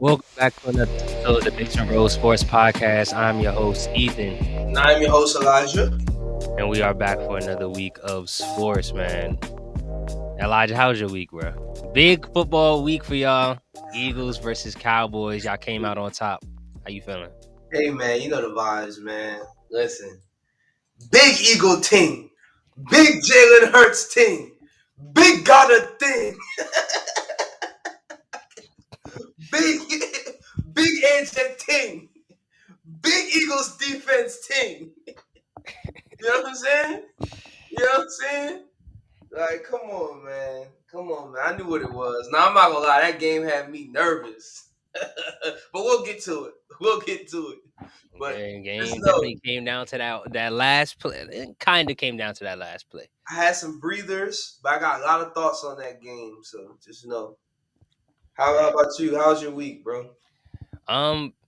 Welcome back to another episode of the Bix and Rose Sports Podcast. I'm your host, Ethan, And I'm your host, Elijah. and we are back for another week of sports, man. Elijah, how's your week, bro? Big football week for y'all. Eagles versus Cowboys. Y'all came out on top. How you feeling? Hey, man, you know the vibes, man. Listen, big Eagle team, big Jalen Hurts team, big Goddard team, big big AJ team, big Eagles defense team. You know what I'm saying? You know what I'm saying? Like, come on, man. Come on, man. I knew what it was. Now, I'm not gonna lie, that game had me nervous. But we'll get to it. We'll get to it. But just Game know, definitely came down to that last play. It kind of came down to that last play. I had some breathers, but I got a lot of thoughts on that game. So just know. How Right. about you? How's your week, bro?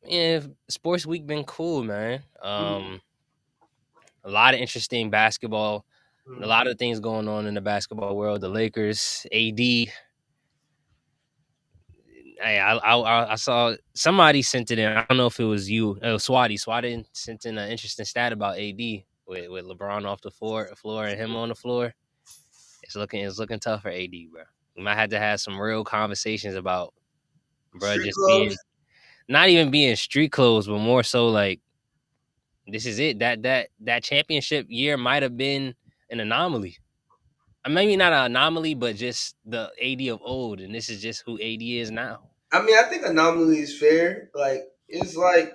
Yeah, sports week been cool, man. Mm-hmm. A lot of interesting basketball. A Mm-hmm. lot of things going on in the basketball world. The Lakers, AD. I saw somebody sent it in. I don't know if it was you. It was Swati. Swati sent in an interesting stat about AD with LeBron off the floor and him on the floor. It's looking tough for AD, bro. We might have to have some real conversations about bro Street just being clothes. not even being street clothes, but more so like this is it. That championship year might have been an anomaly. Maybe not an anomaly, but just the AD of old, and this is just who AD is now. I mean, I think anomaly is fair. Like it's like,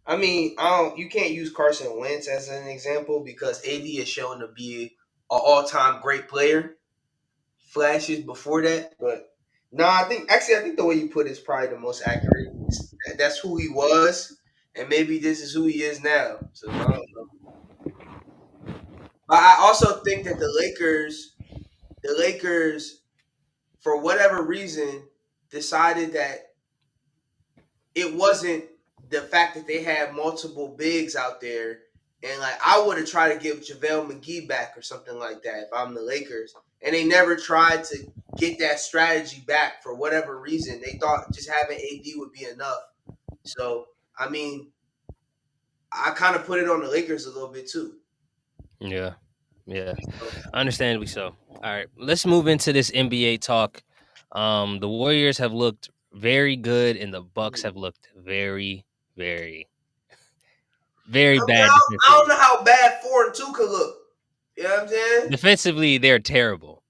I mean, I don't. You can't use Carson Wentz as an example because AD is shown to be an all-time great player. Flashes before that, but no, I think the way you put it is probably the most accurate. That's who he was, and maybe this is who he is now. So I don't know. But I also think that the Lakers, for whatever reason, decided that it wasn't the fact that they had multiple bigs out there. And like I would have tried to give JaVale McGee back or something like that if I'm the Lakers. And they never tried to get that strategy back for whatever reason. They thought just having AD would be enough. So I mean, I kind of put it on the Lakers a little bit too. Yeah, yeah. So, Understandably so. All right, let's move into this NBA talk. The Warriors have looked very good, and the Bucks mhm. have looked very, very, very I mean, bad I don't defensively. know how bad 4-2 could look. You know what I'm saying? Defensively, they're terrible.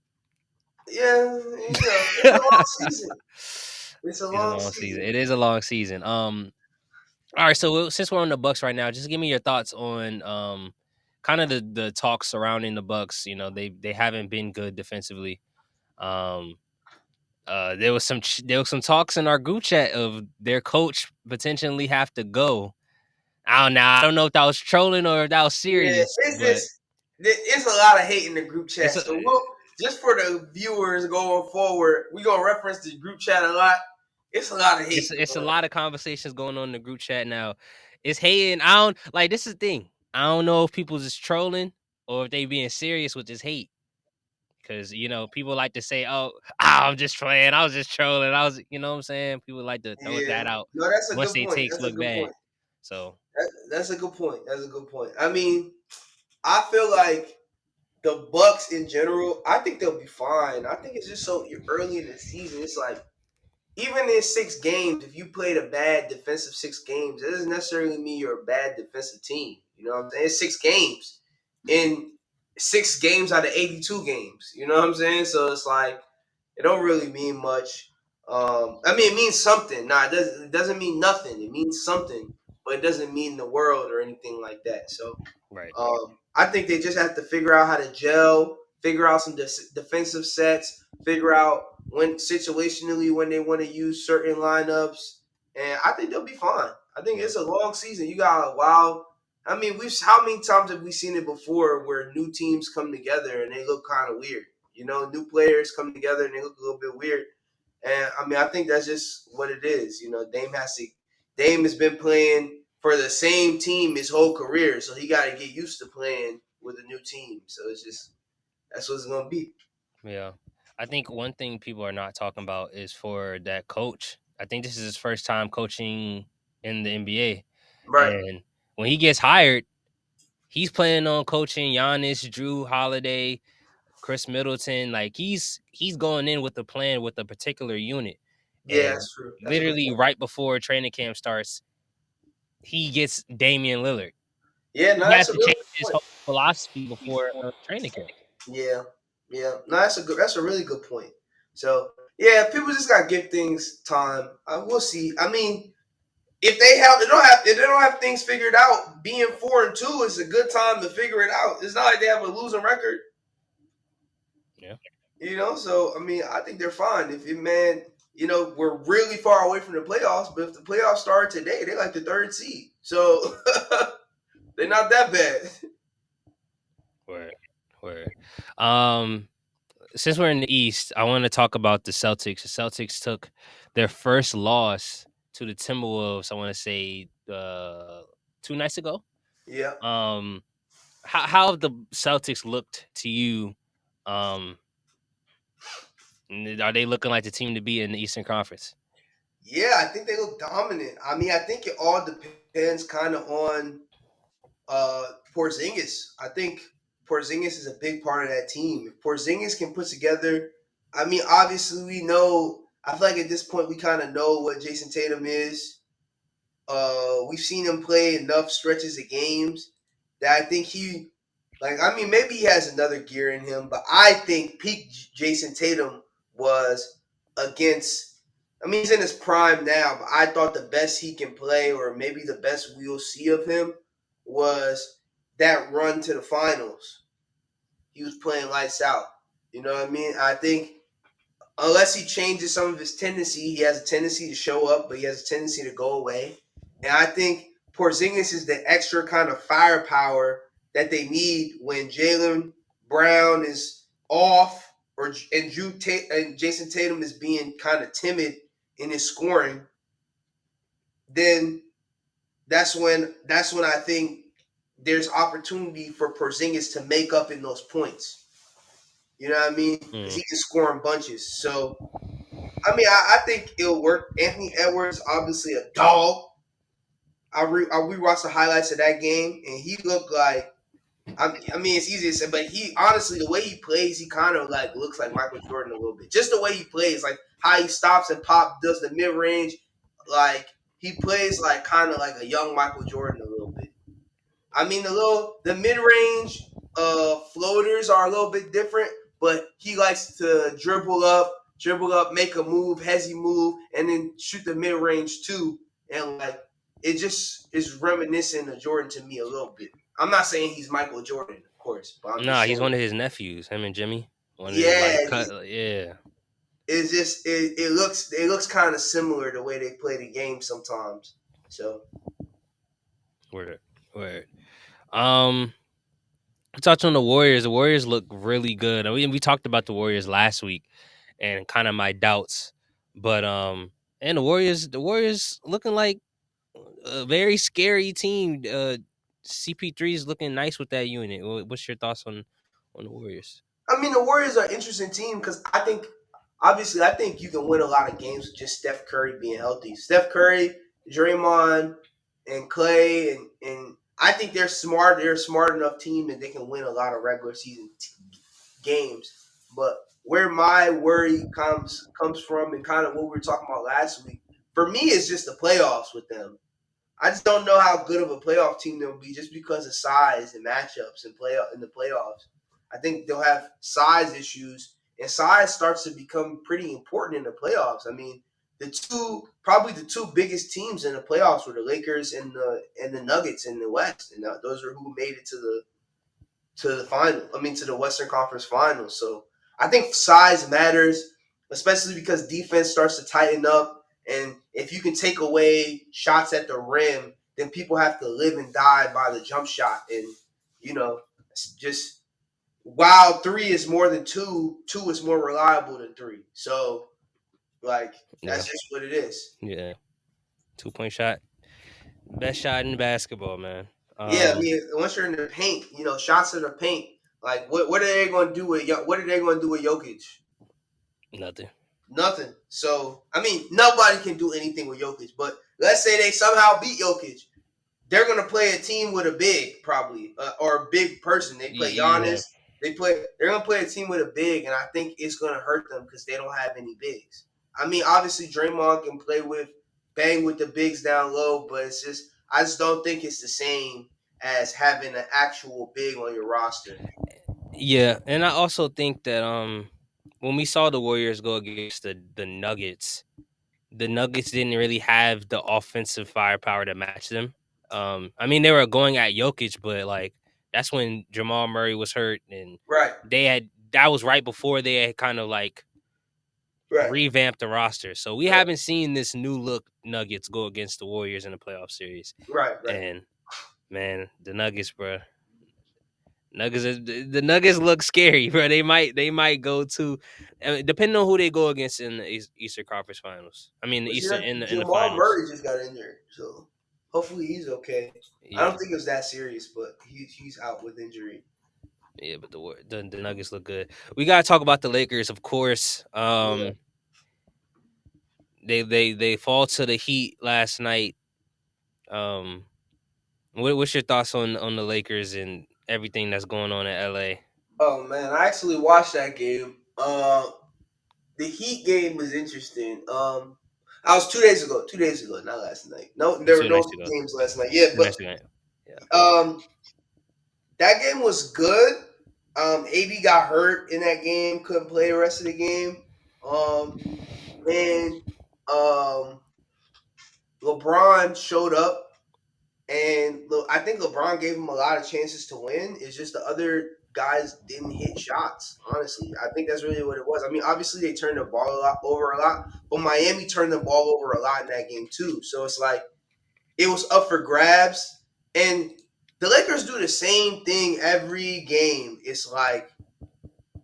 Yeah, it's a long season. It's a It's a long long season. season. It is a long season. All right. So since we're on the Bucks right now, just give me your thoughts on kind of the talk surrounding the Bucks. You know, they haven't been good defensively. Um, there was some talks in our group chat of their coach potentially have to go. I don't know if that was trolling or if that was Yeah, serious, it's but just it's a lot of hate in the group it's chat. a, So we'll just for the viewers going forward, we gonna reference the group chat a lot. It's a lot of hate it's a going lot of conversations going on in the group chat now. It's hating. I don't like this is the thing. I don't know if people just trolling or if they being serious with this hate. Because people like to say, "Oh, I'm just playing. I was just trolling. I was," you know what I'm saying. People like to on. throw Yeah, that out no, that's a once good they point. takes That's a look good bad. point. So That's a good point. That's a good point. I mean, I feel like the Bucks in general, I think they'll be fine. I think it's just so early in the season. It's like even in 6 games, if you played a bad defensive 6 games, it doesn't necessarily mean you're a bad defensive team. You know what I'm saying? It's 6 games in 6 games out of 82 games. You know what I'm saying? So it's like it don't really mean much. I mean, it means something. Nah, it doesn't mean nothing. It means something, but it doesn't mean the world or anything like that. So right, I think they just have to figure out how to gel, figure out some defensive sets, figure out when situationally when they want to use certain lineups, and I think they'll be fine. I think yeah, it's a long season. You got a while. I mean, we've how many times have we seen it before where new teams come together and they look kind of weird? You know, new players come together and they look a little bit weird. And I mean, I think that's just what it is. You know, Dame has been playing for the same team his whole career, so he got to get used to playing with a new team. So it's just that's what it's gonna be. yeah. I think one thing people are not talking about is for that coach. I think this is his first time coaching in the NBA. Right. And when he gets hired, he's planning on coaching Giannis, Drew Holiday, Chris Middleton. Like he's going in with a plan with a particular unit. Yeah, And that's true. That's a good literally point. right before training camp starts, he gets Damian Lillard. Yeah, no, He that's has a to really change good his point. whole philosophy before training camp. Yeah, yeah. No, that's a really good point. So yeah, people just gotta give things time. We'll see. I mean, if they don't have things figured out, being 4-2 is a good time to figure it out. It's not like they have a losing record, Yeah. So I mean, I think they're fine. If you man, we're really far away from the playoffs, but if the playoffs start today, they're like the third seed. So they're not that bad. Where since we're in the East, I want to talk about the Celtics. The Celtics took their first loss to the Timberwolves. I want to say 2 nights ago. Yeah. Um, how have the Celtics looked to you? Um, are they looking like the team to be in the Eastern Conference? Yeah, I think they look dominant. I mean, I think it all depends kind of on Porzingis. I think Porzingis is a big part of that team. If Porzingis can put together, I mean, obviously we know. I feel like at this point we kind of know what Jason Tatum is. We've seen him play enough stretches of games that I think I mean, maybe he has another gear in him, but I think peak Jason Tatum was against. I mean, he's in his prime now, but I thought the best he can play, or maybe the best we'll see of him, was that run to the finals. He was playing lights out. You know what I mean? I think unless he changes some of his tendency, he has a tendency to show up, but he has a tendency to go away. And I think Porzingis is the extra kind of firepower that they need when Jaylen Brown is off, and Jason Tatum is being kind of timid in his scoring. Then that's when I think there's opportunity for Porzingis to make up in those points. You know what I mean? Because Mm. he can score in bunches. So I mean, I think it'll work. Anthony Edwards, obviously a dog. I rewatched the highlights of that game, and he looked like. I mean, it's easy to say, but he honestly, the way he plays, he kind of like looks like Michael Jordan a little bit. Just the way he plays, like how he stops and does the mid range, like he plays like kind of like a young Michael Jordan a little bit. I mean, the mid range floaters are a little bit different, but he likes to dribble up, make a move, hezzy move, and then shoot the mid range too. And like it just is reminiscent of Jordan to me a little bit. I'm not saying he's Michael Jordan, of course, but I'm just Nah, he's saying, one of his nephews. Him and Jimmy. One of his yeah, like cut. Yeah. it's just it looks kind of similar the way they play the game sometimes. So Word. Word. Um, touch on the Warriors. The Warriors look really good. I mean, we talked about the Warriors last week and kind of my doubts, but and the Warriors looking like a very scary team. CP3 is looking nice with that unit. What's your thoughts on the Warriors? I mean, the Warriors are an interesting team because I think you can win a lot of games with just Steph Curry being healthy. Steph Curry, Draymond, and Clay, and I think they're smart. They're a smart enough team that they can win a lot of regular season games. But where my worry comes from, and kind of what we were talking about last week, for me, is just the playoffs with them. I just don't know how good of a playoff team they'll be just because of size and matchups and in the playoffs. I think they'll have size issues, and size starts to become pretty important in the playoffs. I mean, probably the two biggest teams in the playoffs were the Lakers and the Nuggets in the West, and those are who made it to the final. I mean, to the Western Conference Finals. So I think size matters, especially because defense starts to tighten up. And if you can take away shots at the rim, then people have to live and die by the jump shot. And, it's just while three is more than two is more reliable than three. So, like, Yeah, that's just what it is. yeah. 2 point shot, best shot in basketball, man. Yeah, I Um, mean, once you're in the paint, shots in the paint. Like, what are they going to do with Jokic? nothing. Nothing. So I mean, nobody can do anything with Jokic. But let's say they somehow beat Jokic, they're gonna play a team with a big probably or a big person. They play Yeah, Giannis. They're gonna play a team with a big, and I think it's gonna hurt them because they don't have any bigs. I mean, obviously Draymond can play with bang with the bigs down low, but I just don't think it's the same as having an actual big on your roster. yeah, and I also think that when we saw the Warriors go against the Nuggets didn't really have the offensive firepower to match them. I mean, they were going at Jokic, but like that's when Jamal Murray was hurt, and Right, that was right before they had kind of like right, revamped the roster. So we right, haven't seen this new look Nuggets go against the Warriors in the playoff series. right, right. And man, the Nuggets, bro. The Nuggets look scary, bro. They might go to, depending on who they go against in the Eastern Conference Finals. I mean, the But see, Eastern that in the Jamal finals. Murray just got injured, so hopefully he's okay. I Yeah, don't think it was that serious, but he's out with injury. yeah, but the Nuggets look good. We gotta talk about the Lakers, of course. Yeah. They fall to the Heat last night. Um, what's your thoughts on the Lakers and everything that's going on in LA? Oh man, I actually watched that game. The Heat game was interesting. I was 2 days ago. 2 days ago, not last night. No, there were Two no nights Heat ago. games last night. Yeah, 2 nights but ago. Yeah. that game was good. AD got hurt in that game, couldn't play the rest of the game. Um, and LeBron showed up. And I think LeBron gave him a lot of chances to win. It's just the other guys didn't hit shots. Honestly, I think that's really what it was. I mean, obviously they turned the ball over a lot, but Miami turned the ball over a lot in that game too. So it's like it was up for grabs. And the Lakers do the same thing every game. It's like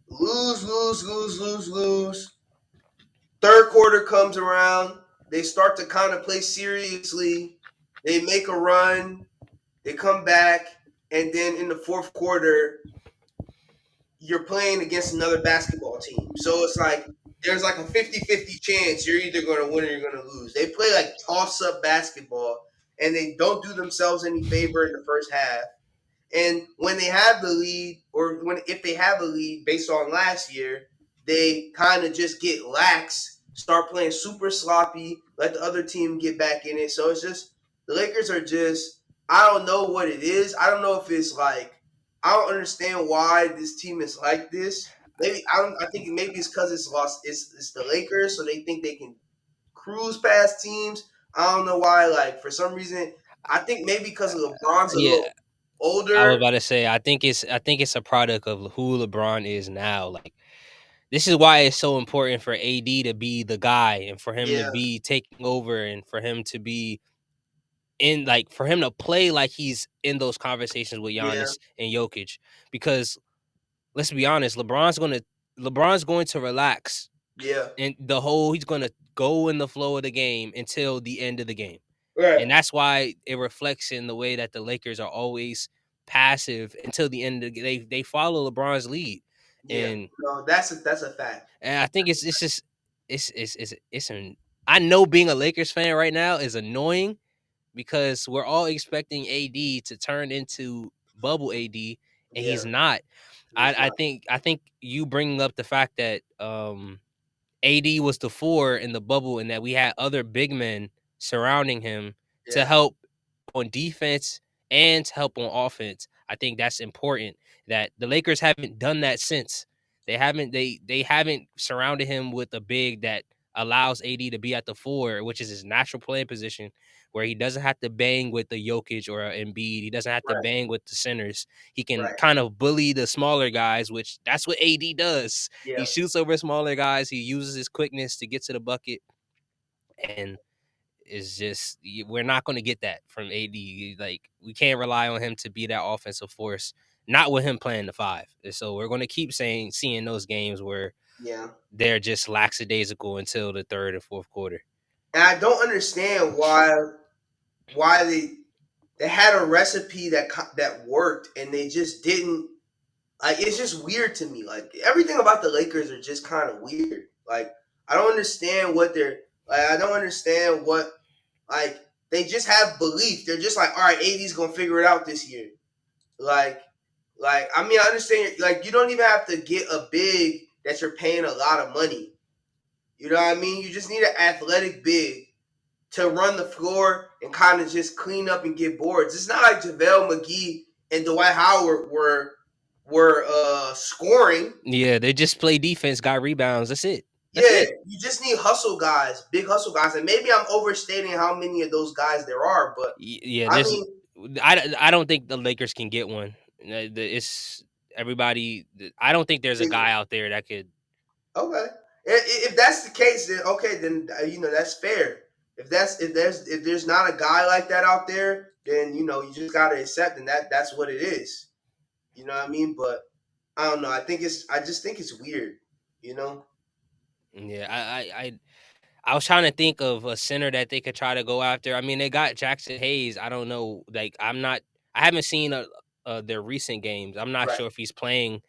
lose, lose, lose, lose, lose. Third quarter comes around. They start to kind of play seriously. They make a run. They come back, and then in the fourth quarter, you're playing against another basketball team. So it's like there's like a 50-50 chance you're either going to win or you're going to lose. They play like toss up basketball, and they don't do themselves any favor in the first half. And when they have the lead, or when if they have a lead based on last year, they kind of just get lax, start playing super sloppy, let the other team get back in it. So it's just the Lakers are just I don't know what it is. I don't know if it's like I don't understand why this team is like this. Maybe I don't. I think maybe it's because it's lost. It's the Lakers, so they think they can cruise past teams. I don't know why. Like for some reason, I think maybe because LeBron's a Yeah, little I was older. about to say I think it's a product of who LeBron is now. Like this is why it's so important for AD to be the guy and for him to Yeah, be taking over and for him to be in like for him to play like he's in those conversations with yeah, Giannis and Jokic. Because let's be honest, LeBron's going to relax yeah. and he's gonna go in the flow of the game until the end of the game. Right. And that's why it reflects in the way that the Lakers are always passive until the end of they follow LeBron's lead. Yeah. And No, that's a fact. I think it's just it's an I know being a Lakers fan right now is annoying because we're all expecting AD to turn into bubble AD and Yeah, he's not. he's I not. think I think you bringing up the fact that AD was the four in the bubble and that we had other big men surrounding him to Yeah, help on defense and to help on offense. I think that's important that the Lakers haven't done that since. They haven't surrounded him with a big that allows AD to be at the four, which is his natural playing position, where he doesn't have to bang with the Jokic or a Embiid. He doesn't have to right, bang with the centers. He can right. kind of bully the smaller guys, which that's what AD does. He Yeah, shoots over smaller guys. He uses his quickness to get to the bucket, and it's just we're not going to get that from AD. Like we can't rely on him to be that offensive force. Not with him playing the five. And so we're going to keep seeing those games where yeah. they're just lackadaisical until the third and fourth quarter. And I don't understand why they had a recipe that worked and they just didn't. Like it's just weird to me. Like everything about the Lakers are just kind of weird. Like I don't understand what they're like. I don't understand what like they just have belief. They're just like, all right, AD's gonna figure it out this year. Like, I mean, I understand. Like, you don't even have to get a big that you're paying a lot of money. You know what I mean? You just need an athletic big to run the floor and kind of just clean up and get boards. It's not like JaVale McGee and Dwight Howard were scoring. Yeah, they just play defense, got rebounds. That's it. That's Yeah, it. you just need hustle guys, big hustle guys, and maybe I'm overstating how many of those guys there are, but Yeah, I there's. mean, I don't think the Lakers can get one. It's everybody. I don't think there's a guy out there that could. okay. If that's the case, then okay, then that's fair. If there's not a guy like that out there, then you just gotta accept, and that's what it is. You know what I mean? But I don't know. I just think it's weird. You know? Yeah, I was trying to think of a center that they could try to go after. I mean, they got Jackson Hayes. I don't know. Like, I haven't seen their recent games. I'm not Right. sure if he's playing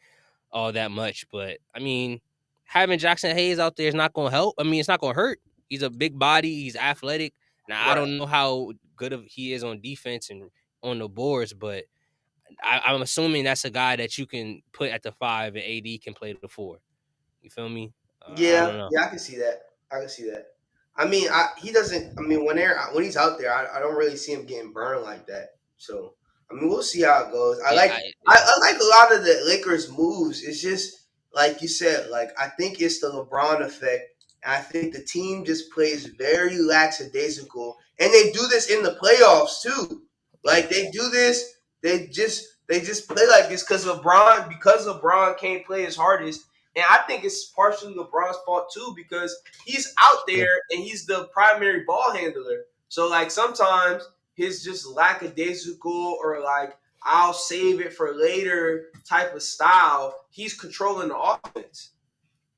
all that much, but I mean, having Jackson Hayes out there is not going to help. I mean, it's not going to hurt. He's a big body. He's athletic. Now, I Right. don't know how good of he is on defense and on the boards, but I'm assuming that's a guy that you can put at the 5 and AD can play the 4. You feel me? I Yeah. don't know. Yeah. I can see that. I can see that. I mean, he doesn't. I mean, when he's out there, I don't really see him getting burned like that. So I mean, we'll see how it goes. I Yeah, like yeah, I like a lot of the Lakers moves. It's just like you said. Like I think it's the LeBron effect. I think the team just plays very lackadaisical, and they do this in the playoffs too. yeah, Like they do this, they just play like this because LeBron can't play his hardest, and I think it's partially LeBron's fault too because he's out sure. there and he's the primary ball handler. So like sometimes his just lackadaisical or like I'll save it for later type of style, he's controlling the offense.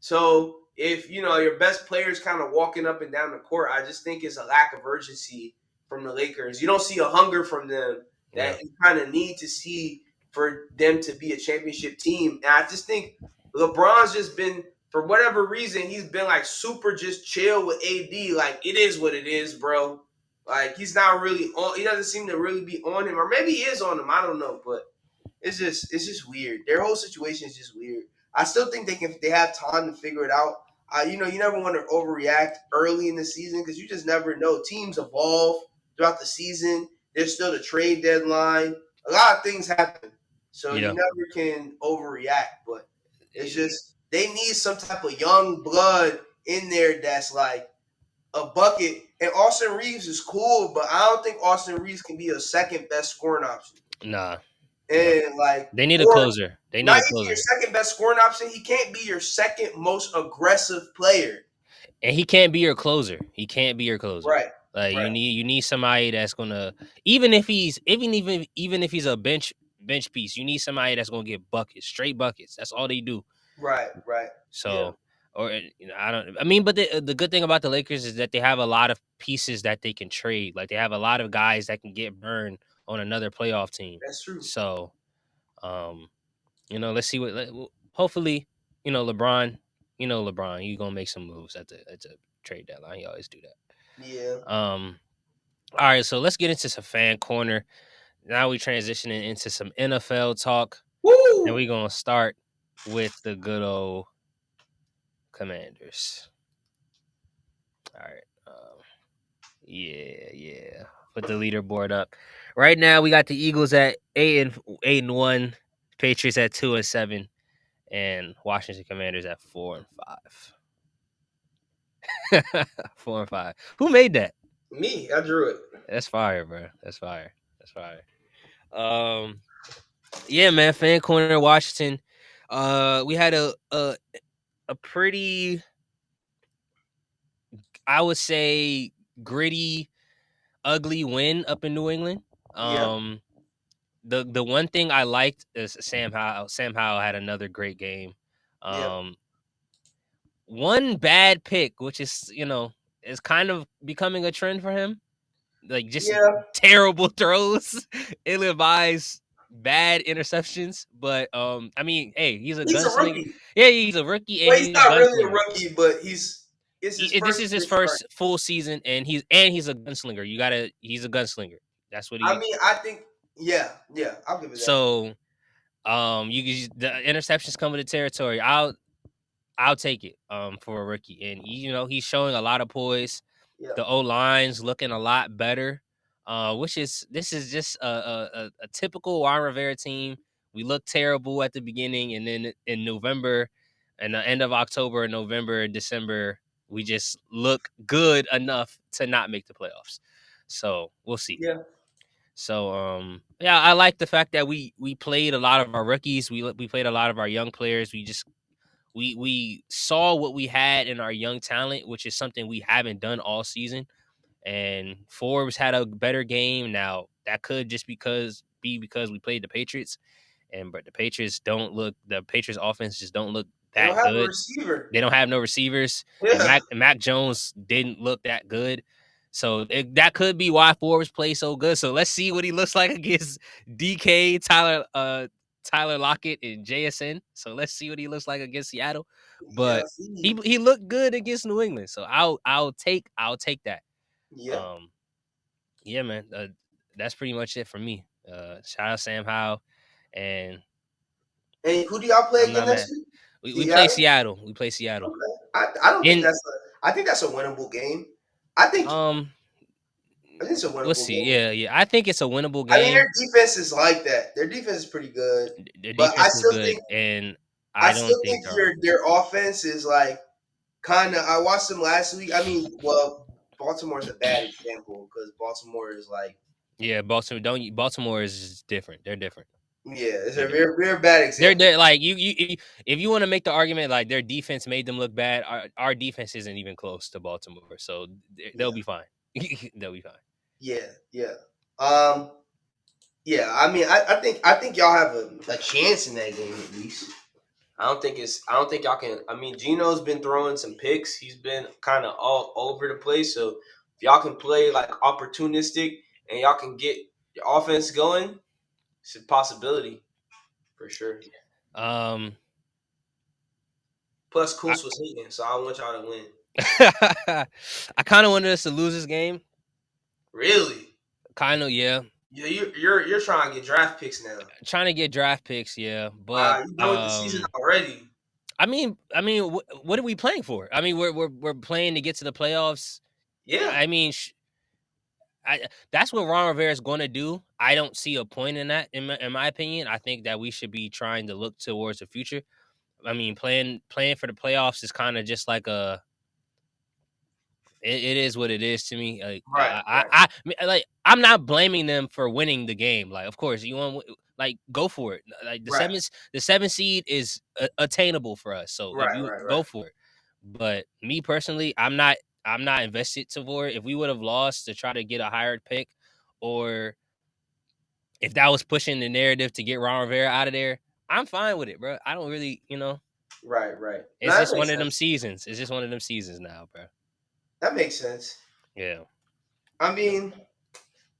So if your best player is kind of walking up and down the court, I just think it's a lack of urgency from the Lakers. You don't see a hunger from them Yeah. that you kind of need to see for them to be a championship team. And I just think LeBron's just been, for whatever reason, he's been like super just chill with AD. Like it is what it is, bro. Like he's not really on. He doesn't seem to really be on him, or maybe he is on him. I don't know, but it's just weird. Their whole situation is just weird. I still think they have time to figure it out. You never want to overreact early in the season because you just never know. Teams evolve throughout the season. There's still the trade deadline. A lot of things happen, so you Yeah. never can overreact. But it's just they need some type of young blood in there that's like a bucket. And Austin Reeves is cool, but I don't think Austin Reeves can be a second best scoring option. Nah. No. And like, They need a or closer. They not need a even your closer. second best scoring option. He can't be your second most aggressive player. And he can't be your closer. He can't be your closer. Right. Like Right. you need somebody that's gonna even if he's a bench piece, you need somebody that's gonna get buckets, straight buckets. That's all they do. Right. Right. Yeah. So or I don't. I mean, but the good thing about the Lakers is that they have a lot of pieces that they can trade. Like they have a lot of guys that can get burned on another playoff team. That's true. So, let's see hopefully, LeBron, you gonna make some moves at the trade deadline. He always do that. Yeah. All right, so let's get into some fan corner. Now we transitioning into some NFL talk, and Woo! we gonna start with the good old Commanders. All right. Yeah. Put the leaderboard up. Right now, we got the Eagles at 8-1, Patriots at 2-7, and Washington Commanders at 4-5. 4-5. Who made that? Me. I drew it. That's fire, bro. That's fire. Um, yeah, man. Fan corner, Washington. We had a pretty, I would say, gritty, ugly win up in New England. Yeah. The one thing I liked is Sam Howell. Sam Howell had another great game. Yeah. One bad pick, which is is kind of becoming a trend for him. Like just Yeah. terrible throws, ill-advised, bad interceptions. But I mean, hey, he's a He's a gunslinger. rookie. Yeah, he's a rookie and Well, he's he's a not really a gunslinger. rookie, but he's It's his This first is his year starting. first full season, and he's a gunslinger. He's a gunslinger. That's what I he. mean, I think, yeah, I'll give it that. So, the interceptions come with the territory. I'll take it for a rookie, and he's showing a lot of poise. Yeah, The O line's looking a lot better, this is just a typical Juan Rivera team. We look terrible at the beginning, and then in November, and the end of October, and November, and December, we just look good enough to not make the playoffs. So we'll see. yeah, So yeah, I like the fact that we played a lot of our rookies. We played a lot of our young players. We saw what we had in our young talent, which is something we haven't done all season. And Forbes had a better game. Now that could just be because we played the Patriots, but the Patriots offense just don't look they don't that have a good. receiver. They don't have no receivers, and Yeah, Mac Jones didn't look that good. So that could be why Forbes plays so good. So let's see what he looks like against DK, Tyler Lockett, and JSN. So let's see what he looks like against Seattle. yeah, But see, he looked good against New England. So I'll take that. yeah. Um, yeah, man. That's pretty much it for me. Shout out Sam Howell, and And who do y'all play I'm again not mad. next week? We play Seattle. Seattle. We play Seattle. Okay. I don't think In that's I think that's a winnable game. I think um, I think it's a let's winnable see. game. Yeah. I think it's a winnable I mean, game. their defense is like that. Their defense is pretty good, Their but I defense is still good, think and I I still don't think think their your offense their is good. offense is like kind of. I watched them last week. I mean, well, Baltimore's a bad example because Baltimore is like, Yeah, Baltimore is different. They're different. yeah, it's They're a different. very bad example. They're like if you want to make the argument like their defense made them look bad, our defense isn't even close to Baltimore, so they'll Yeah, be fine. They'll be fine. yeah. Um, yeah. I mean, I think y'all have a chance in that game at least. I don't think y'all can. I mean, Gino's been throwing some picks. He's been kind of all over the place. So if y'all can play like opportunistic and y'all can get your offense going, it's a possibility for sure. Um, Plus, I, Coos was hitting, so I want y'all to win. I kind of wanted us to lose this game. Really? Kind of, yeah. Yeah, you're trying to get draft picks now. Trying to get draft picks, yeah. But Wow, you done with the season already? what are we playing for? I mean, we're playing to get to the playoffs. Yeah. I mean, that's what Ron Rivera is going to do. I don't see a point in that. In my opinion, I think that we should be trying to look towards the future. I mean, playing for the playoffs is kind of just like it is what it is to me. Like Right. Right. I'm not blaming them for winning the game. Like, of course, you want like go for it. Like Right. the seven seed is attainable for us. So if Right. you Right. go Right. for it, but me personally, I'm not invested toward it. If we would have lost to try to get a higher pick, or if that was pushing the narrative to get Ron Rivera out of there, I'm fine with it, bro. I don't really, Right. Right. No, it's that just makes one of them sense. seasons. It's just one of them seasons now, bro. That makes sense. Yeah. I mean,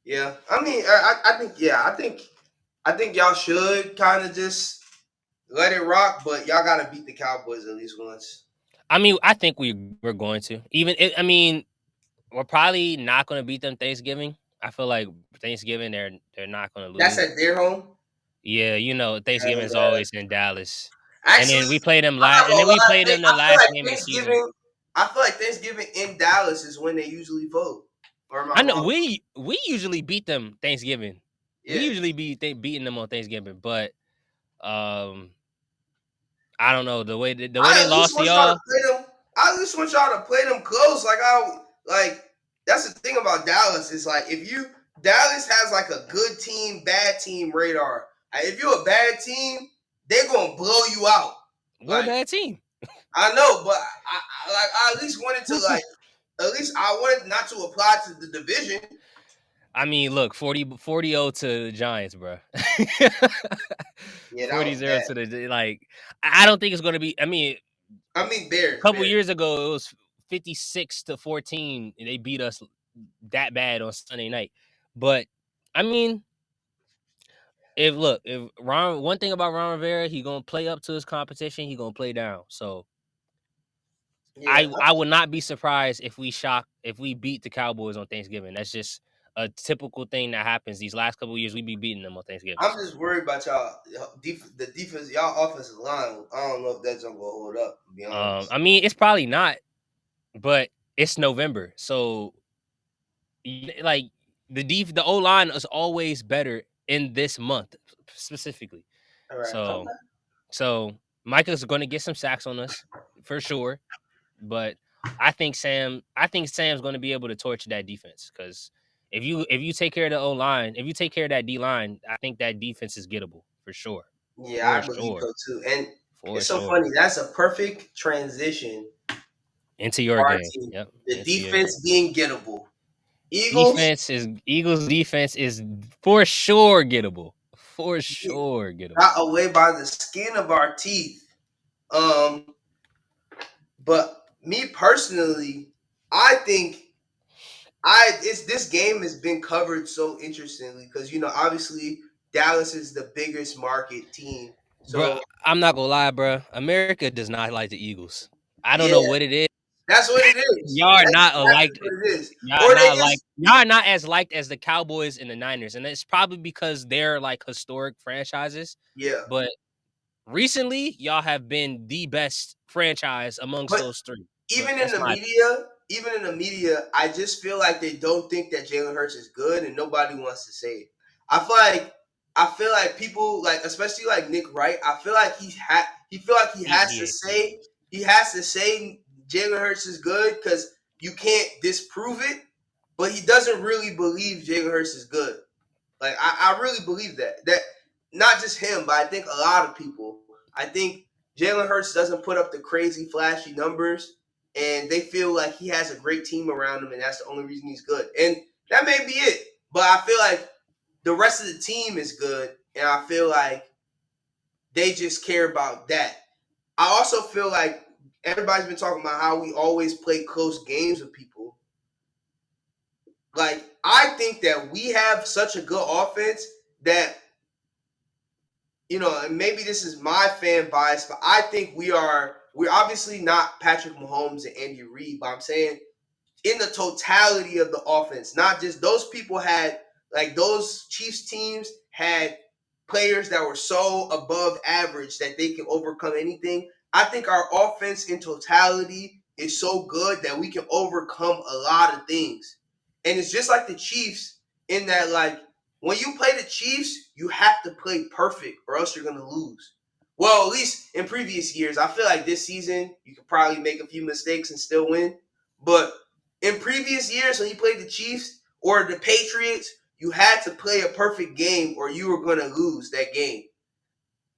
yeah. I mean, I think, yeah. I think y'all should kind of just let it rock, but y'all gotta beat the Cowboys at least once. I mean, I think we're going to. I mean, we're probably not going to beat them Thanksgiving. I feel like Thanksgiving they're not going to That's lose. at their home. Yeah, Thanksgiving And is always in Dallas, and actually, then we play them I'm last, not and then gonna we lie. play them the last game of the season. I feel like Thanksgiving in Dallas is when they usually vote. Or am I I know wrong? we usually beat them Thanksgiving. We Yeah. usually beating them on Thanksgiving, but um, I don't know the way I they at least lost to want y'all to y'all. play them. I at least want y'all to play them close. Like that's the thing about Dallas is like if you Dallas has like a good team, bad team radar. Like, if you're a bad team, they're gonna blow you out. We're a Like bad team. I know, but I at least wanted to like at least I wanted not to apply to the division. I mean, look, 40-0 to the Giants, bro. Yeah, that was 40-0 bad. to the like. I don't think it's going to be. I mean, I mean a Bears, couple Bears. years ago, it was 56-14, and they beat us that bad on Sunday night. But I mean, if one thing about Ron Rivera, he gonna play up to his competition. He gonna play down. So Yeah, I would not be surprised if we beat the Cowboys on Thanksgiving. That's just a typical thing that happens. These last couple of years, we be beating them on Thanksgiving. I'm So, just worried about the defense, y'all offensive line. I don't know if that's gonna hold up. To be honest. I mean, it's probably not, but it's November, so like the O line is always better in this month specifically. All right. So Okay. so Micah's going to get some sacks on us for sure, but I think Sam's going to be able to torch that defense because if you take care of the O line, if you take care of that D line, I think that defense is gettable for sure, Yeah, for I believe sure, so too. And for it's so sure. funny. That's a perfect transition Into for your our game, team. yep, The into your game. defense being gettable. Eagles Eagles defense is for sure gettable, for sure gettable. got away by the skin of our teeth. Um, but me personally, I think this game has been covered so interestingly because obviously Dallas is the biggest market team. Bro, So I'm not gonna lie, bro. America does not like the Eagles. I don't yeah, know what it is. that's what it is. Y'all are That's not exactly alike. what it is. Y'all are Or they not like just y'all are not as liked as the Cowboys and the Niners, and it's probably because they're like historic franchises. yeah. But recently, y'all have been the best franchise amongst But those three. But even in that's the my media, I just feel like they don't think that Jalen Hurts is good, and nobody wants to say it. I feel like people like, especially like Nick Wright. I feel like he feel like he has to he say he has to say Jalen Hurts is good because you can't disprove it, but he doesn't really believe Jalen Hurts is good. Like I really believe that not just him, but I think a lot of people. I think Jalen Hurts doesn't put up the crazy flashy numbers, and they feel like he has a great team around him, and that's the only reason he's good. And that may be it. But I feel like the rest of the team is good, and I feel like they just care about that. I also feel like everybody's been talking about how we always play close games with people. Like I think that we have such a good offense that and maybe this is my fan bias, but I think we're obviously not Patrick Mahomes and Andy Reid, but I'm saying in the totality of the offense, not just those people had like those Chiefs teams had players that were so above average that they can overcome anything. I think our offense in totality is so good that we can overcome a lot of things. And it's just like the Chiefs in that like when you play the Chiefs, you have to play perfect or else you're going to lose. Well, at least in previous years, I feel like this season you could probably make a few mistakes and still win. But in previous years, when you played the Chiefs or the Patriots, you had to play a perfect game or you were going to lose that game.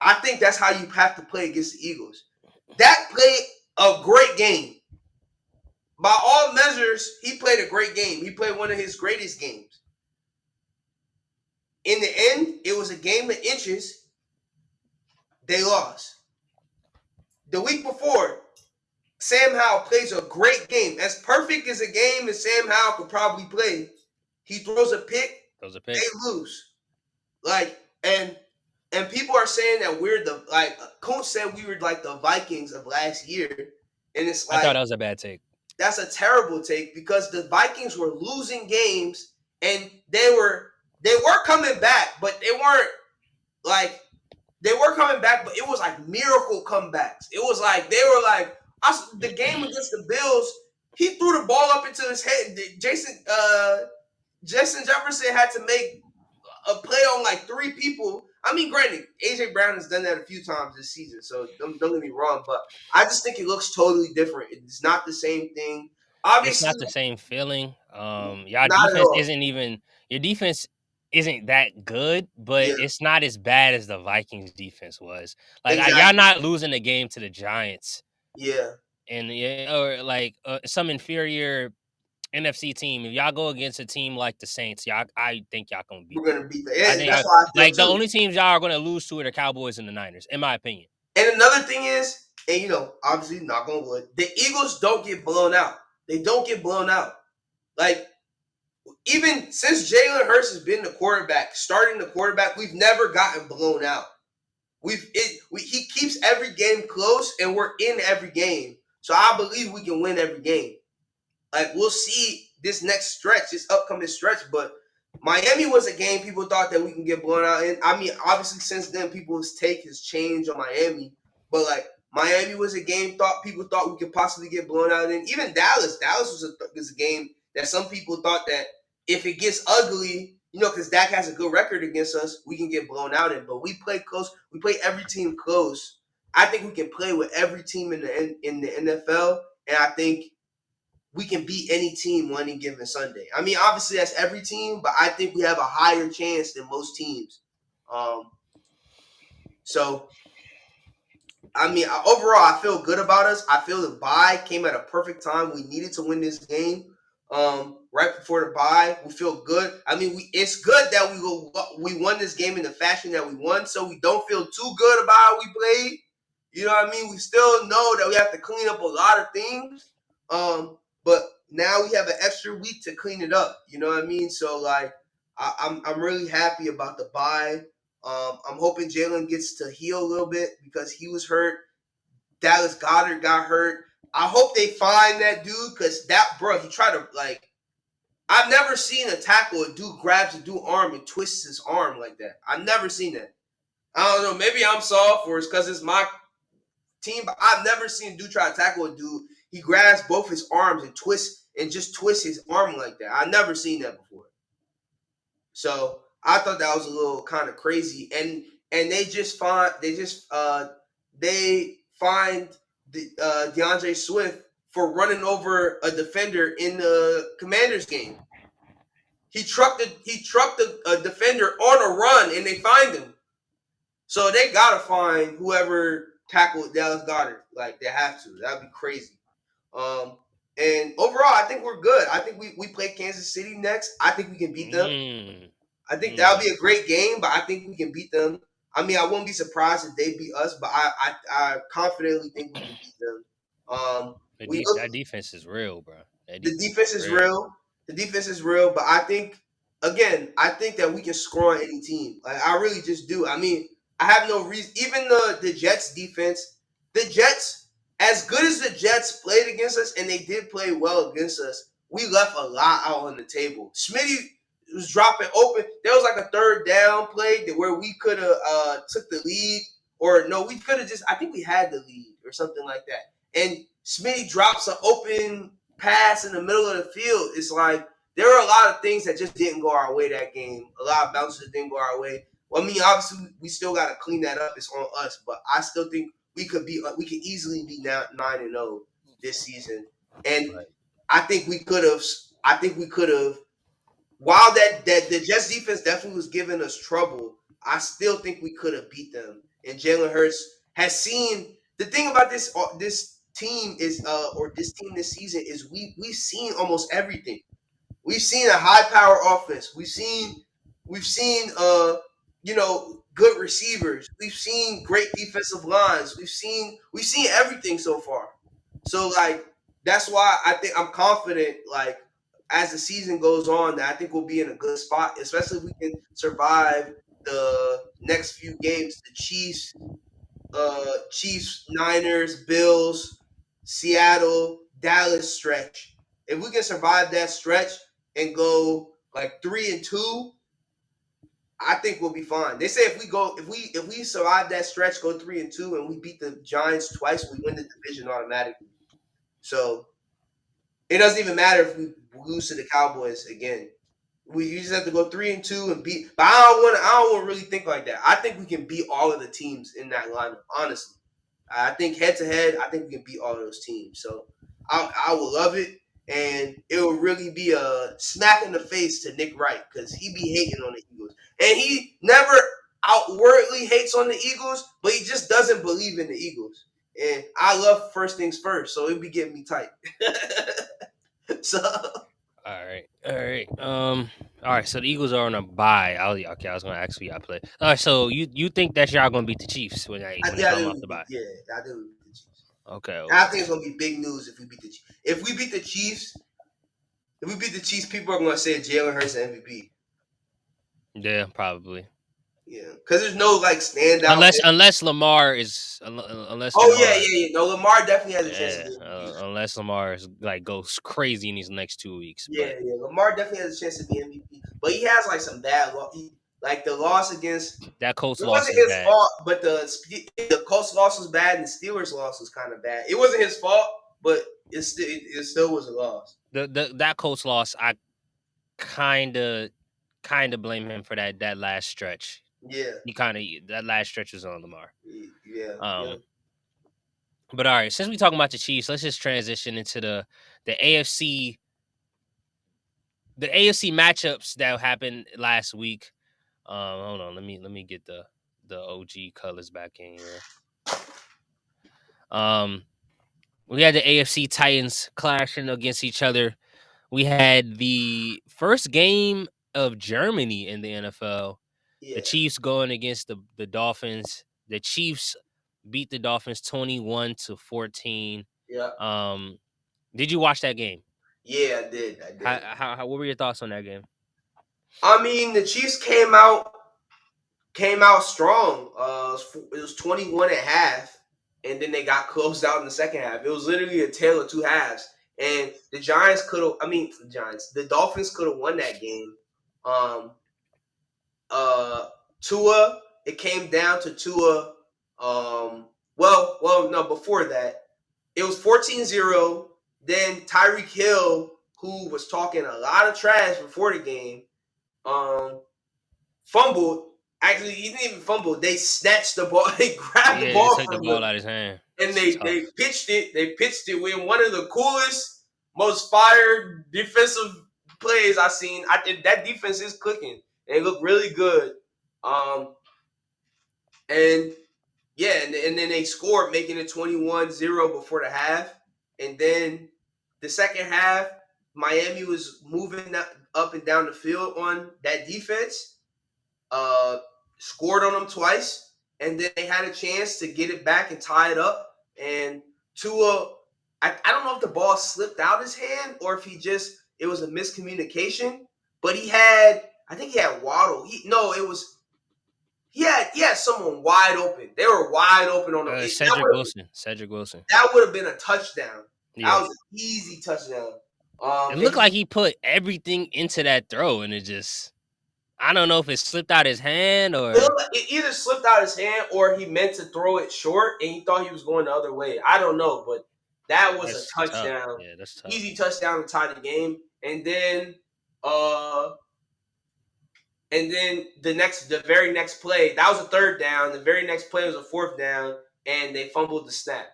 I think that's how you have to play against the Eagles. Dak played a great game. By all measures, he played a great game. He played one of his greatest games. In the end, it was a game of inches. They lost. The week before, Sam Howell plays a great game. As perfect as a game as Sam Howell could probably play, he throws a pick, those are they picks. lose. Like, and people are saying that we're the like Coach said we were like the Vikings of last year. And it's I thought like that was a bad take. that's a terrible take because the Vikings were losing games and they were coming back, but they weren't like they were coming back, but it was like miracle comebacks. It was like they were like the game against the Bills. He threw the ball up into his head. Justin Jefferson had to make a play on like three people. I mean, granted, AJ Brown has done that a few times this season, so don't get me wrong, but I just think it looks totally different. It's not the same thing. It's Obviously, not the same feeling. Y'all not at defense all. isn't even your defense isn't that good, but Yeah, it's not as bad as the Vikings defense was. Like y'all exactly. not losing the game to the Giants Yeah, and yeah, or like some inferior NFC team. If y'all go against a team like the Saints, I think y'all gonna beat we're them. gonna beat that. I Yeah, think that's why I feel like the too. only teams y'all are gonna lose to are the Cowboys and the Niners, in my opinion. And another thing is, and obviously, knock on wood, the Eagles don't get blown out. They don't get blown out. Like even since Jalen Hurts has been the quarterback, starting the quarterback, we've never gotten blown out. He keeps every game close, and we're in every game. So I believe we can win every game. Like, we'll see this next stretch, this upcoming stretch, but Miami was a game people thought that we can get blown out in. I mean, obviously since then people's take has changed on Miami, but like Miami was a game people thought we could possibly get blown out in. Even Dallas was a game that some people thought that if it gets ugly, because Dak has a good record against us, we can get blown out in. But we play close. We play every team close. I think we can play with every team in the NFL, and I think we can beat any team on any given Sunday. I mean, obviously that's every team, but I think we have a higher chance than most teams. So, I mean, overall, I feel good about us. I feel the bye came at a perfect time. We needed to win this game right before the bye. We feel good. I mean, it's good that we won this game in the fashion that we won, so we don't feel too good about how we played. You know what I mean? We still know that we have to clean up a lot of things. But now we have an extra week to clean it up. You know what I mean? So like, I'm really happy about the bye. I'm hoping Jalen gets to heal a little bit because he was hurt. Dallas Goedert got hurt. I hope they find that dude because he tried to like. I've never seen a tackle a dude grabs a dude arm and twists his arm like that. I've never seen that. I don't know. Maybe I'm soft or it's because it's my team, but I've never seen a dude try to tackle a dude. He grabs both his arms and just twists his arm like that. I've never seen that before. So I thought that was a little kind of crazy. And they find DeAndre Swift for running over a defender in the Commanders game. He trucked a defender on a run, and they find him. So they gotta find whoever tackled Dallas Goedert. Like, they have to. That'd be crazy. And overall, I think we're good. I think we play Kansas City next. I think we can beat them. I think that'll be a great game, but I think we can beat them. I mean, I won't be surprised if they beat us, but I confidently think we can beat them. That defense is real, bro. The defense is real. The defense is real, but I think that we can score on any team. Like, I really just do. I mean, I have no reason. Even the Jets defense, as good as the Jets played against us, and they did play well against us, we left a lot out on the table. Smitty was dropping open. There was like a third down play where we could have took the lead, or no, we could have just. I think we had the lead or something like that. And Smitty drops an open pass in the middle of the field. It's like there were a lot of things that just didn't go our way that game. A lot of bounces didn't go our way. Well, I mean, obviously we still got to clean that up. It's on us, but I still think we could easily be 9-0 this season, and right. I think we could have. While that the Jets defense definitely was giving us trouble, I still think we could have beat them. And Jalen Hurts has seen the thing about this team is this team this season is we've seen almost everything. We've seen a high power offense. We've seen good receivers. We've seen great defensive lines. We've seen everything so far. So like that's why I think I'm confident like as the season goes on that I think we'll be in a good spot, especially if we can survive the next few games, the Chiefs, Niners, Bills, Seattle, Dallas stretch. If we can survive that stretch and go like 3-2, I think we'll be fine. They say if we survive that stretch, go 3-2, and we beat the Giants twice, we win the division automatically. So it doesn't even matter if we lose to the Cowboys again. We just have to go 3-2 and beat. But I don't want to really think like that. I think we can beat all of the teams in that lineup. Honestly, I think head to head, I think we can beat all of those teams. So I will love it, and it will really be a smack in the face to Nick Wright because he be hating on the Eagles, and he never outwardly hates on the Eagles, but he just doesn't believe in the Eagles. And I love first things first, so it'll be getting me tight. So. All right. So the Eagles are on a bye. I was gonna ask who y'all play. All right. So you think that y'all gonna beat the Chiefs when they come off the bye? Yeah, I do beat the Chiefs. Okay. I think it's gonna be big news if we beat the Chiefs. If we beat the Chiefs, people are gonna say Jalen Hurts MVP. Yeah, probably. Yeah, because there's no like standout. Unless Lamar is unless Oh yeah, Lamar. yeah, yeah. No, Lamar definitely has a chance to Yeah, be MVP. unless Lamar is, like, goes crazy in these next 2 weeks, Yeah, but yeah. Lamar definitely has a chance to be MVP, but he has like some bad like the loss against. that Colts It loss wasn't is his bad. fault, but the Colts loss was bad and the Steelers loss was kind of bad. It wasn't his fault, but it still was a loss. That Colts loss, I kind of blame him for that last stretch. Yeah, He kind of that last stretch was on Lamar. yeah, yeah. Um, but all right, since we talking about the Chiefs, let's just transition into the AFC matchups that happened last week. Hold on, let me get the OG colors back in here. We had the AFC Titans clashing against each other. We had the first game of Germany in the NFL. The Yeah, Chiefs going against the Dolphins. The Chiefs beat the Dolphins 21-14. yeah, Um, did you watch that game? yeah. I did, I did. What were your thoughts on that game? I mean, the Chiefs came out strong. It was 21 at half, and then they got closed out in the second half. It was literally a tale of two halves. And the Giants could have. I mean, the Dolphins could have won that game. Um, Tua. It came down to Tua. No, before that, it was 14-0. Then Tyreek Hill, who was talking a lot of trash before the game, fumbled. Actually, he didn't even fumble. They snatched the ball. They grabbed the Yeah, they ball took the from ball him, out of his hand. and It's they tough. pitched it. They pitched it with one of the coolest, most fired defensive plays I've seen. I think that defense is cooking. They look really good. And yeah, and then they scored, making it 21-0 before the half. And then the second half, Miami was moving up and down the field on that defense. Scored on them twice, and then they had a chance to get it back and tie it up. And Tua, I don't know if the ball slipped out his hand or if it was a miscommunication. But I think he had Waddle. He had someone wide open. They were wide open on him. Cedric Wilson. That would have been a touchdown. That Yeah. was an easy touchdown. It looked like he put everything into that throw, and it just, I don't know if it slipped out his hand or It either slipped out his hand or he meant to throw it short and he thought he was going the other way. I don't know, but that was a that's tough. touchdown. Yeah, that's tough. Easy touchdown to tie the game. Uh and then the very next play, that was a third down. The very next play was a fourth down, and they fumbled the snap.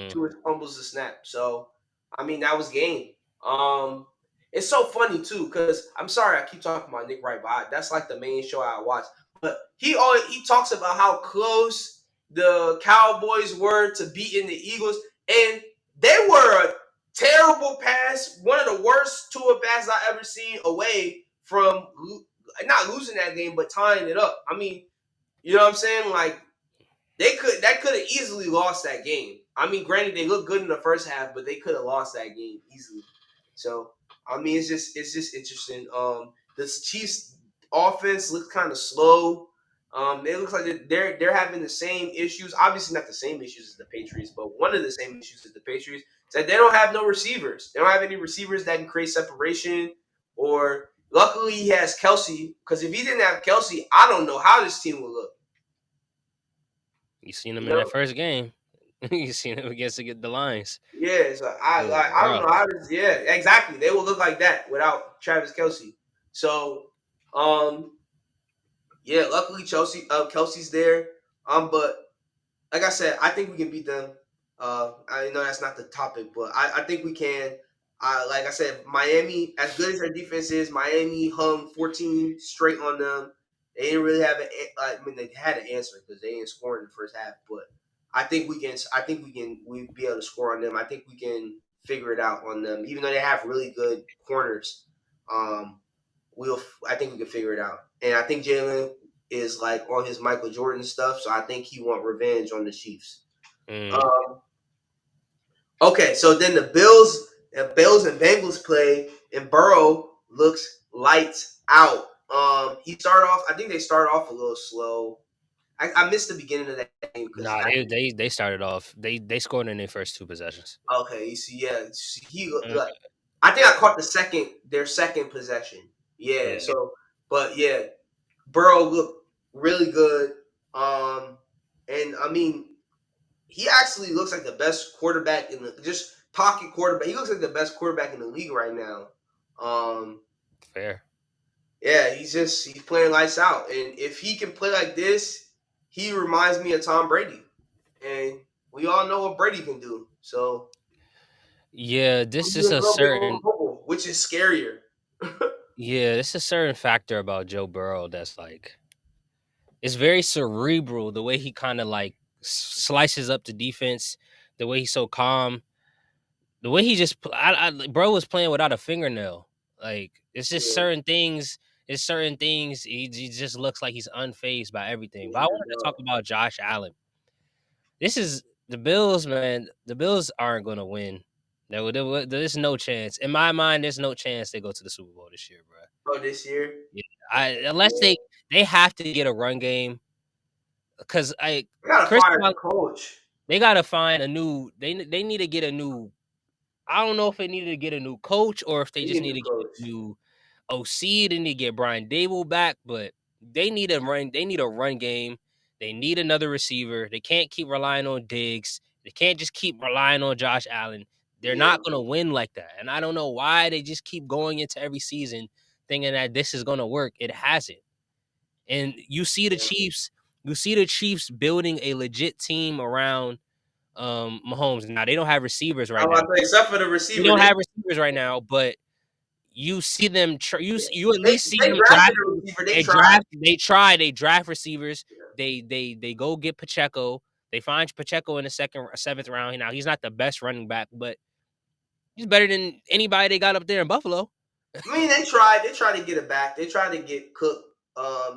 Tua fumbles the snap. So, I mean, that was game. It's so funny too, because I'm sorry I keep talking about Nick Wright, but that's like the main show I watch. But he talks about how close the Cowboys were to beating the Eagles, and they were a terrible pass, one of the worst Tua passes I ever seen away from not losing that game, but tying it up. I mean, you know what I'm saying? Like that could have easily lost that game. I mean, granted, they looked good in the first half, but they could have lost that game easily. So, I mean, it's just interesting. The Chiefs offense looks kind of slow. It looks like they're having the same issues. Obviously, not the same issues as the Patriots, but one of the same issues as the Patriots is that they don't have no receivers. They don't have any receivers that can create separation. Or luckily, he has Kelsey. Because if he didn't have Kelsey, I don't know how this team would look. You seen him in that first game. You seen him against the Lions. Yeah, so I don't know how to. Yeah, exactly. They will look like that without Travis Kelsey. So, yeah. Luckily, Kelsey's there. But like I said, I think we can beat them. I know that's not the topic, but I think we can. Like I said, Miami, as good as their defense is, Miami hung 14 straight on them. They didn't really have I mean, they had an answer because they didn't score in the first half, but I think we can. We be able to score on them. I think we can figure it out on them, even though they have really good corners. Um, I think we can figure it out, and I think Jalen is like on his Michael Jordan stuff, so I think he want revenge on the Chiefs. Okay, so then the Bills and Bengals play, and Burrow looks lights out. He started off. I think they started off a little slow. I missed the beginning of that game because Nah, they started off. They scored in their first 2 possessions. okay, you see, yeah, he Mm, like I think I caught their second possession. Yeah, yeah, so but yeah, Burrow looked really good. And I mean, he actually looks like the best quarterback in the just pocket quarterback. He looks like the best quarterback in the league right now. Um, fair. yeah, he's playing lights out, and if he can play like this, he reminds me of Tom Brady, and we all know what Brady can do. So Yeah, this maybe is a a little bit more certain mobile, which is scarier. yeah, this is a certain factor about Joe Burrow that's like it's very cerebral. The way he kind of like slices up the defense, the way he's so calm, the way he just bro was playing without a fingernail. Like it's just Yeah, certain things. It's certain things. He just looks like he's unfazed by everything. But I yeah, wanted to talk about Josh Allen. This is the Bills, man. The Bills aren't going to win. There's no chance. In my mind, there's no chance they go to the Super Bowl this year, bro. oh, this year. Yeah, unless they have to get a run game because I We gotta Chris fire the coach. they gotta find a new. They need to get a new. I don't know if they need to get a new coach or if they We just need a need new to get coach. a new OC. They need to get Brian Dable back, but they need a run. They need a run game. They need another receiver. They can't keep relying on Diggs. They can't just keep relying on Josh Allen. They're Yeah, not gonna win like that, and I don't know why they just keep going into every season thinking that this is gonna work. It hasn't. And you see the yeah. Chiefs. You see the Chiefs building a legit team around Mahomes. Now they don't have receivers I right now. was about to say, except for the They receiver, don't have receivers right now, but you see them. You at they least see they them drafted draft. a receiver. They They tried. draft. They try. They draft receivers. They go get Pacheco. They find Pacheco in the seventh round. Now he's not the best running back, but he's better than anybody they got up there in Buffalo. I mean, they tried. They tried to get it back. They tried to get Cook.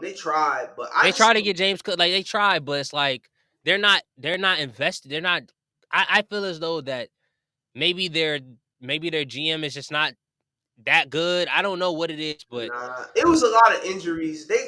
They tried, but I They just try to get James Cook. Like they try, but it's like they're not. They're not invested. They're not. I feel as though that maybe their GM is just not that good. I don't know what it is, but nah. It was a lot of injuries. They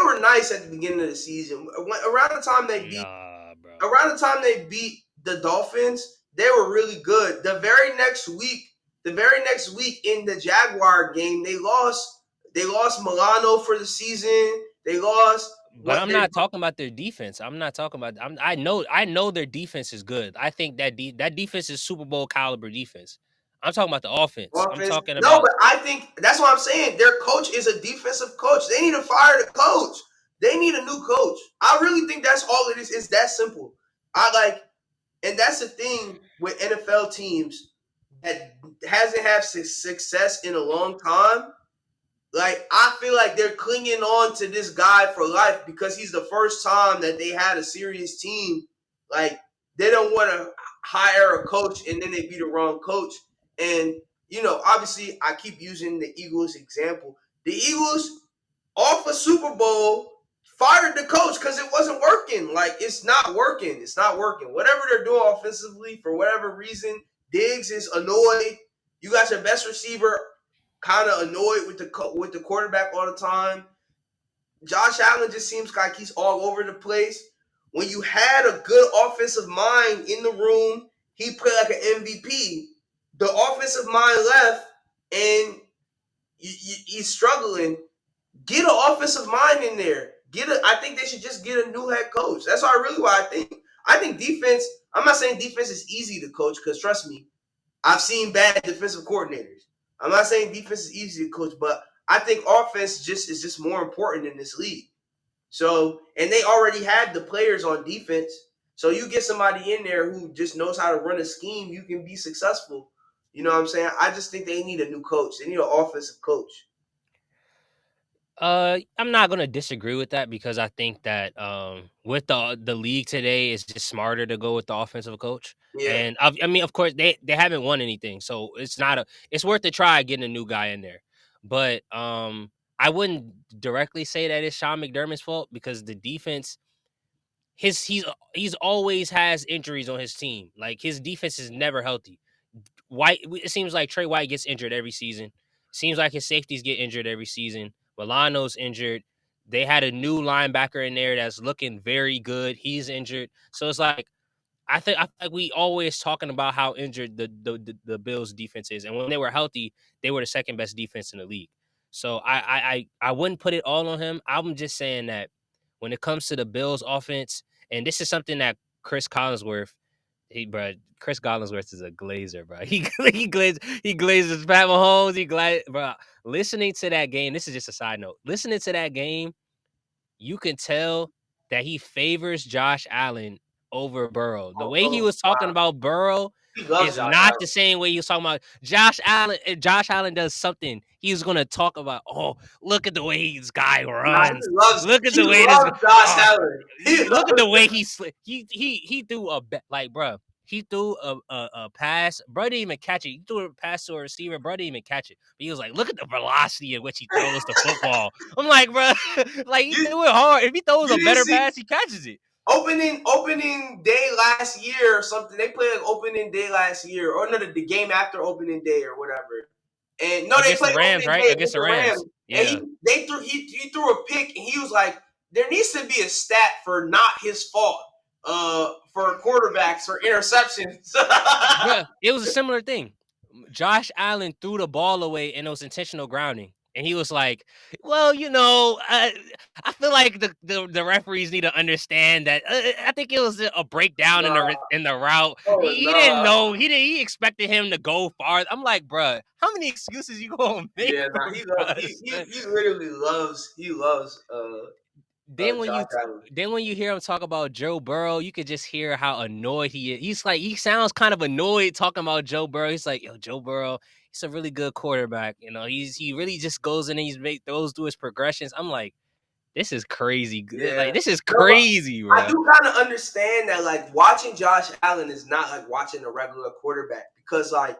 were nice at the beginning of the season. Around the time they beat nah, bro. around the time they beat the Dolphins, they were really good. The very next week in the Jaguar game, they lost. They lost Milano for the season. They lost But what I'm their not talking about their defense. I'm not talking about. I know their defense is good. I think that defense is Super Bowl caliber defense. I'm talking about the offense. I'm offense. talking No, about but I think that's what I'm saying. Their coach is a defensive coach. They need to fire the coach. They need a new coach. I really think that's all it is. It's that simple. I like, and that's the thing with NFL teams that hasn't had success in a long time. Like I feel like they're clinging on to this guy for life because he's the first time that they had a serious team. Like they don't want to hire a coach and then they be the wrong coach. And obviously, I keep using the Eagles example. The Eagles off a Super Bowl fired the coach because it wasn't working. Like it's not working. It's not working. Whatever they're doing offensively, for whatever reason, Diggs is annoyed. You got your best receiver kind of annoyed with the quarterback all the time. Josh Allen just seems like he's all over the place. When you had a good offensive mind in the room, he played like an MVP. The offensive mind left, and he's struggling. Get an offensive mind in there. I think they should just get a new head coach. That's why I think. I think defense. I'm not saying defense is easy to coach because trust me, I've seen bad defensive coordinators. I'm not saying defense is easy to coach, but I think offense is just more important in this league. So, and they already had the players on defense. So you get somebody in there who just knows how to run a scheme, you can be successful. You know what I'm saying? I just think they need a new coach. They need an offensive coach. I'm not gonna disagree with that because I think that with the league today, it's just smarter to go with the offensive coach. Yeah. And I mean, of course, they haven't won anything, so it's worth a try getting a new guy in there. But I wouldn't directly say that it's Sean McDermott's fault because the defense, he's always has injuries on his team. Like his defense is never healthy. White, it seems like Trey White gets injured every season. Seems like his safeties get injured every season. Milano's injured. They had a new linebacker in there that's looking very good. He's injured. So it's like I think we always talking about how injured the Bills defense is, and when they were healthy, they were the second best defense in the league. So I wouldn't put it all on him. I'm just saying that when it comes to the Bills offense, and this is something that Chris Collinsworth, Chris Collinsworth is a glazer, bro. He glazes Pat Mahomes. Bro. Listening to that game, this is just a side note. Listening to that game, you can tell that he favors Josh Allen over Burrow. The way he was talking Wow. about Burrow He loves is Josh not Allen. the same way he was talking about Josh Allen. If Josh Allen does something, he's gonna talk about, oh, look at the way this guy Nah, runs. Look at the way this loves Josh oh, Allen. look at the way he threw like, bro. He threw a pass. Bro didn't even catch it. He threw a pass to a receiver. Bro didn't even catch it. But he was like, look at the velocity in which he throws the football. I'm like, bro, like he threw it hard. If he throws You a didn't better see pass, he catches it. opening day last year or something. They played like opening day last year, or no, the game after opening day or whatever. And no, they Against the played Rams, opening right? day Against against the the Rams. Rams. Yeah. And he threw a pick, and he was like, there needs to be a stat for not his fault. For quarterbacks for interceptions. Bruh, it was a similar thing. Josh Allen threw the ball away and it was intentional grounding. And he was like, well, I feel like the referees need to understand that. I think it was a breakdown in the route. He didn't know. He expected him to go far. I'm like, bruh, how many excuses you gonna make? Yeah, nah, he literally loves Then Josh Allen. when you hear him talk about Joe Burrow, you could just hear how annoyed he is. He sounds kind of annoyed talking about Joe Burrow. He's like, yo, Joe Burrow, he's a really good quarterback. He really just goes in and throws through his progressions. I'm like, this is crazy. Yeah. Like, this is No, crazy, bro. I do kind of understand that, like, watching Josh Allen is not like watching a regular quarterback, because like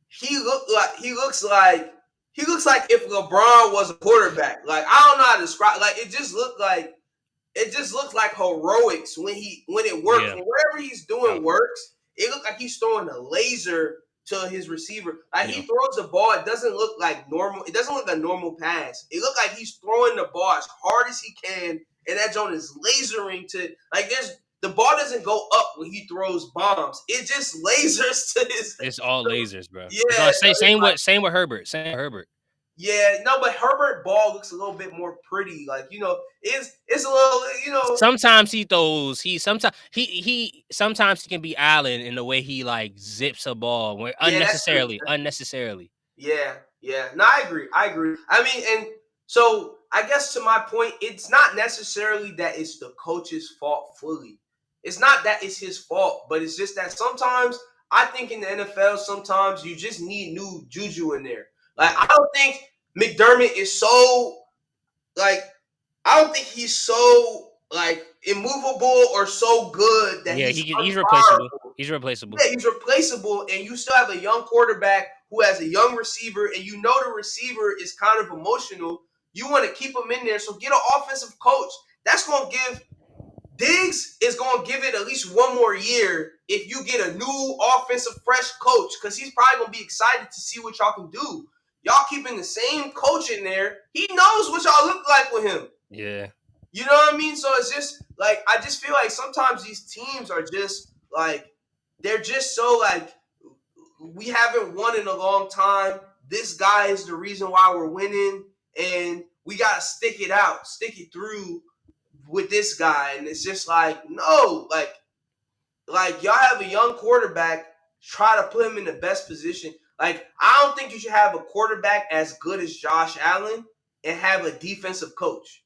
he looks like if LeBron was a quarterback. Like, I don't know how to describe. Like, it just looked like heroics when it works. Yeah. When whatever he's doing works, it looked like he's throwing a laser to his receiver. Like, he throws the ball, it doesn't look like normal. It doesn't look like a normal pass. It looked like he's throwing the ball as hard as he can, and that joint is lasering to, like, the ball doesn't go up when he throws bombs. It just lasers to his. It's all lasers, bro. Yeah. Same with Herbert. Same with Herbert. Yeah, no, but Herbert ball looks a little bit more pretty. Like, it's a little, Sometimes he throws. Sometimes he can be Allen in the way he like zips a ball where unnecessarily. Yeah. No, I agree. I mean, and so I guess to my point, it's not necessarily that it's the coach's fault fully. It's not that it's his fault, but it's just that sometimes I think in the NFL, sometimes you just need new juju in there. Like, I don't think McDermott is so, like, I don't think he's so, like, immovable or so good that he's replaceable. He's replaceable. Yeah, he's replaceable, and you still have a young quarterback who has a young receiver, and you know the receiver is kind of emotional. You want to keep him in there, so get an offensive coach. That's going to give Diggs is going to give it at least one more year if you get a new offensive fresh coach, because he's probably going to be excited to see what y'all can do. Y'all keeping the same coach in there. He knows what y'all look like with him. Yeah. You know what I mean? So it's just like, I just feel like sometimes these teams are just like, they're just so like, we haven't won in a long time. This guy is the reason why we're winning, and we got to stick it through with this guy. And it's just like, no, like y'all have a young quarterback, try to put him in the best position. Like, I don't think you should have a quarterback as good as Josh Allen and have a defensive coach.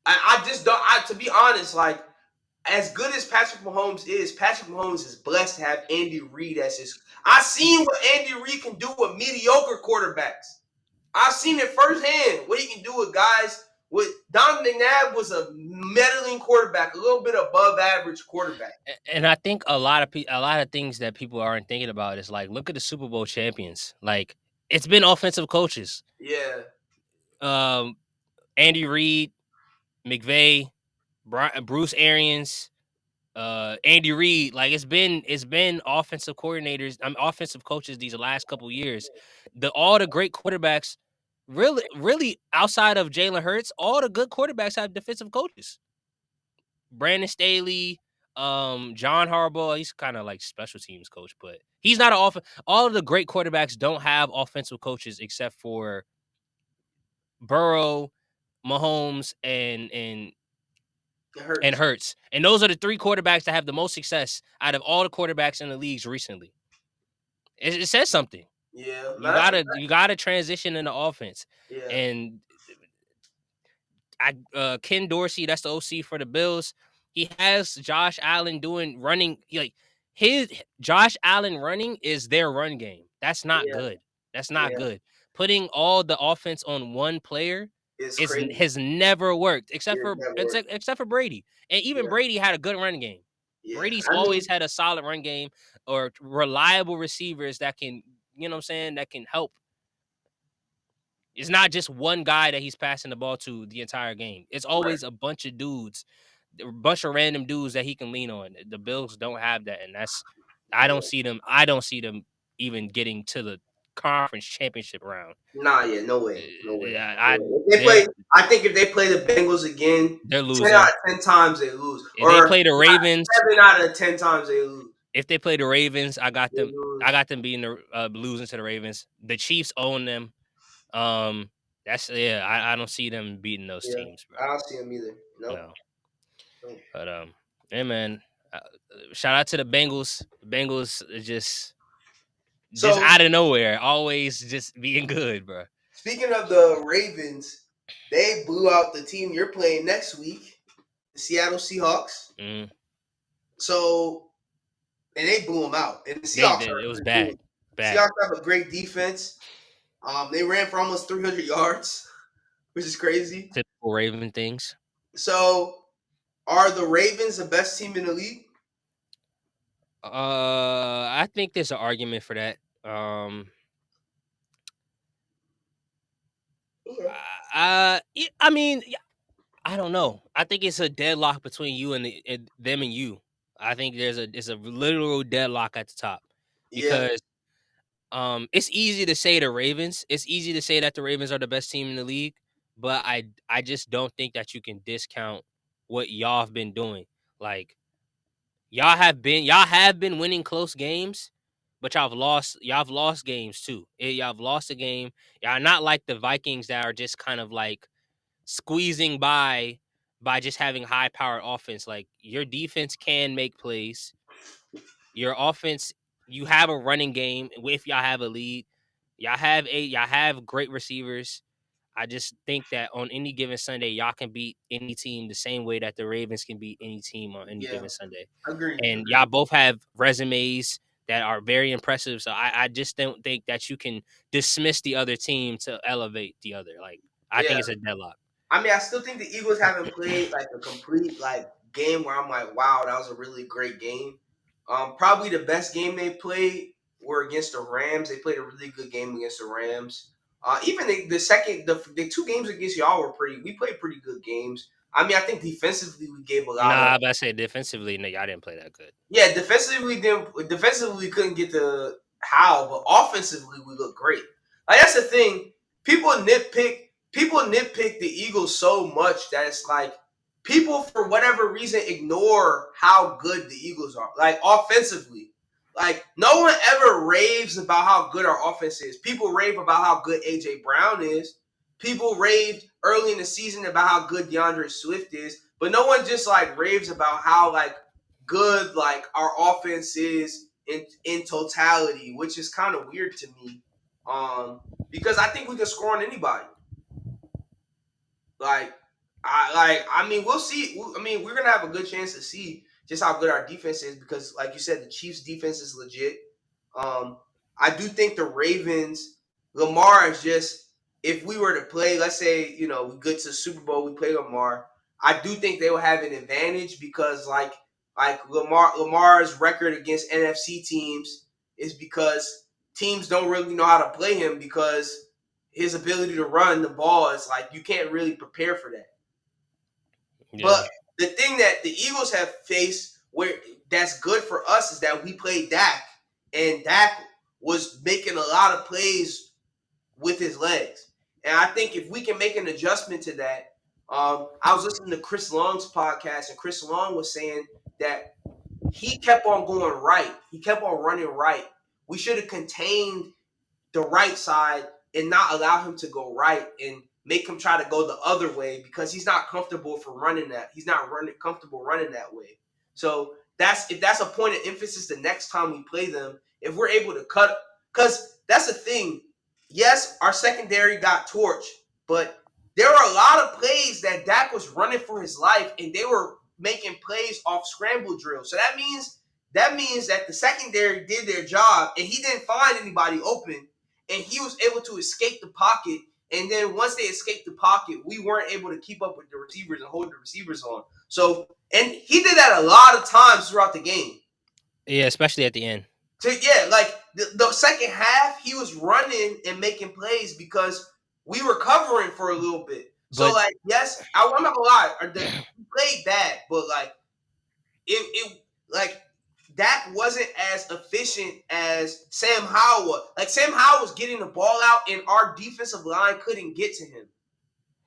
I just don't. To be honest, like, as good as Patrick Mahomes is blessed to have Andy Reid as his. I've seen what Andy Reid can do with mediocre quarterbacks. I've seen it firsthand what he can do with guys. With Donovan McNabb was a meddling quarterback, a little bit above average quarterback. And I think a lot of things that people aren't thinking about is like, look at the Super Bowl champions. Like, it's been offensive coaches. Yeah. Andy Reid, McVay, Bruce Arians, Andy Reid. Like, it's been offensive coordinators, offensive coaches these last couple years. All the great quarterbacks really outside of Jalen Hurts, all the good quarterbacks have defensive coaches. Brandon Staley, John Harbaugh, he's kind of like special teams coach, but he's not an all of the great quarterbacks don't have offensive coaches except for Burrow, Mahomes, It and hurts. Hurts. And those are the three quarterbacks that have the most success out of all the quarterbacks in the leagues recently. It says something. Yeah, You gotta transition in the offense. yeah, And Ken Dorsey, that's the OC for the Bills. He has Josh Allen running. His Josh Allen running is their run game. That's not yeah, good. That's not yeah. good. Putting all the offense on one player It's is crazy. has never worked Yeah, that work. except for Brady. And even Yeah, Brady had a good run game. yeah. Brady's I always mean, had a solid run game or reliable receivers that can, you know what I'm saying, that can help. It's not just one guy that he's passing the ball to the entire game. It's right. always a bunch of dudes, a bunch of random dudes that he can lean on. The Bills don't have that, and that's I Yeah. don't see them. I don't see them even getting to the conference championship round. Nah, yeah, no way, no way. Yeah, No way. If they play, they're I think if they play the Bengals again, they're 10 out losing. of 10 times they lose, If they or play the Ravens, 7 out of 10 times they lose. if they play the Ravens, I got They them. I lose. got them being the losing to the Ravens. The Chiefs own them. Um, that's yeah. I don't see them beating those Yeah, teams, bro. I don't see them either. Nope. No. Nope. But hey man, shout out to the Bengals. The Bengals are just So out of nowhere, always just being good, bro. speaking of the Ravens, they blew out the team you're playing next week, the Seattle Seahawks. Mm. So and they blew them out. And the They Seahawks did. are It was a good team. bad, bad. Seahawks have a great defense. They ran for almost 300 yards, which is crazy. Typical Raven things. So, are the Ravens the best team in the league? I think there's an argument for that. Okay. I mean, I don't know. I think it's a deadlock between you and them and you. I think it's a literal deadlock at the top Yeah, because it's easy to say the Ravens. It's easy to say that the Ravens are the best team in the league, but I just don't think that you can discount what y'all have been doing. Like y'all have been winning close games, but y'all have lost games too. Y'all have lost a game. Y'all are not like the Vikings that are just kind of like squeezing by just having high powered offense. Like your defense can make plays. Your offense, you have a running game. If y'all have a lead, y'all have great receivers. I just think that on any given Sunday, y'all can beat any team the same way that the Ravens can beat any team on any yeah, given Sunday. agree, And y'all agree. both have resumes that are very impressive. So I just don't think that you can dismiss the other team to elevate the other. Like I think Yeah, it's a deadlock. I mean, I still think the Eagles haven't played like a complete like game where I'm like, wow, that was a really great game. Probably the best game they played were against the Rams. They played a really good game against the Rams. Even the two games against y'all were pretty. We played pretty good games. I mean, I think defensively we gave a lot of. Nah, but I say defensively, no, y'all didn't play that good. Yeah, defensively we didn't. Defensively we couldn't get the how, but offensively we look great. Like that's the thing. People nitpick. People nitpick the Eagles so much that it's like people for whatever reason ignore how good the Eagles are. Like offensively, like no one ever raves about how good our offense is. People rave about how good AJ Brown is. People raved early in the season about how good DeAndre Swift is, but no one just like raves about how like good like our offense is in totality, which is kind of weird to me. Because I think we can score on anybody. Like I mean we'll see. I mean we're gonna have a good chance to see just how good our defense is because like you said the Chiefs defense is legit. I do think the Ravens Lamar is just if we were to play, let's say we get to the Super Bowl, we play Lamar. I do think they will have an advantage because like Lamar's record against NFC teams is because teams don't really know how to play him because his ability to run the ball is like you can't really prepare for that. Yeah. But the thing that the Eagles have faced where that's good for us is that we played Dak and Dak was making a lot of plays with his legs. And I think if we can make an adjustment to that, I was listening to Chris Long's podcast, and Chris Long was saying that he kept on going right. He kept on running right. We should have contained the right side and not allow him to go right and make him try to go the other way because he's not comfortable for running that. He's not comfortable running that way. So if that's a point of emphasis the next time we play them, if we're able to cut, because that's the thing. Yes, our secondary got torched, but there were a lot of plays that Dak was running for his life, and they were making plays off scramble drills. So that means that the secondary did their job, and he didn't find anybody open, and he was able to escape the pocket. And then once they escaped the pocket, we weren't able to keep up with the receivers and hold the receivers on. So, and he did that a lot of times throughout the game. Yeah, especially at the end. So, yeah, like the second half, he was running and making plays because we were covering for a little bit. So, like, yes, I'm not gonna lie, we played bad, but like, it Dak wasn't as efficient as Sam Howell was. Like, Sam Howell was getting the ball out, and our defensive line couldn't get to him.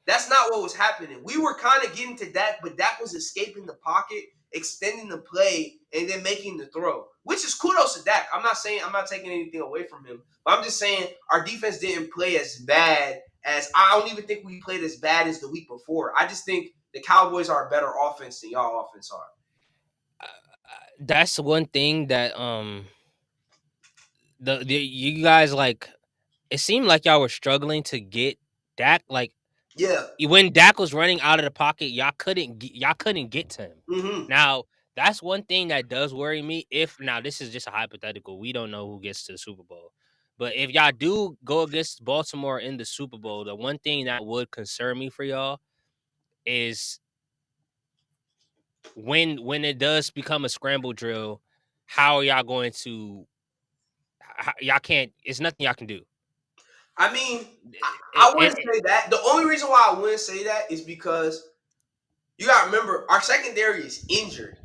That's not what was happening. We were kind of getting to Dak, but Dak was escaping the pocket, extending the play, and then making the throw, which is kudos to Dak. I'm not taking anything away from him, but I'm just saying our defense didn't play as bad as, I don't even think we played as bad as the week before. I just think the Cowboys are a better offense than y'all offense are. That's one thing that you guys, like, it seemed like y'all were struggling to get Dak. Like, yeah, when Dak was running out of the pocket, y'all couldn't get to him. Mm-hmm. Now, that's one thing that does worry me. Now this is just a hypothetical. We don't know who gets to the Super Bowl. But if y'all do go against Baltimore in the Super Bowl, the one thing that would concern me for y'all is when it does become a scramble drill, how are y'all going to? Y'all can't. It's nothing y'all can do. I mean, I wouldn't say that. The only reason why I wouldn't say that is because you gotta remember our secondary is injured.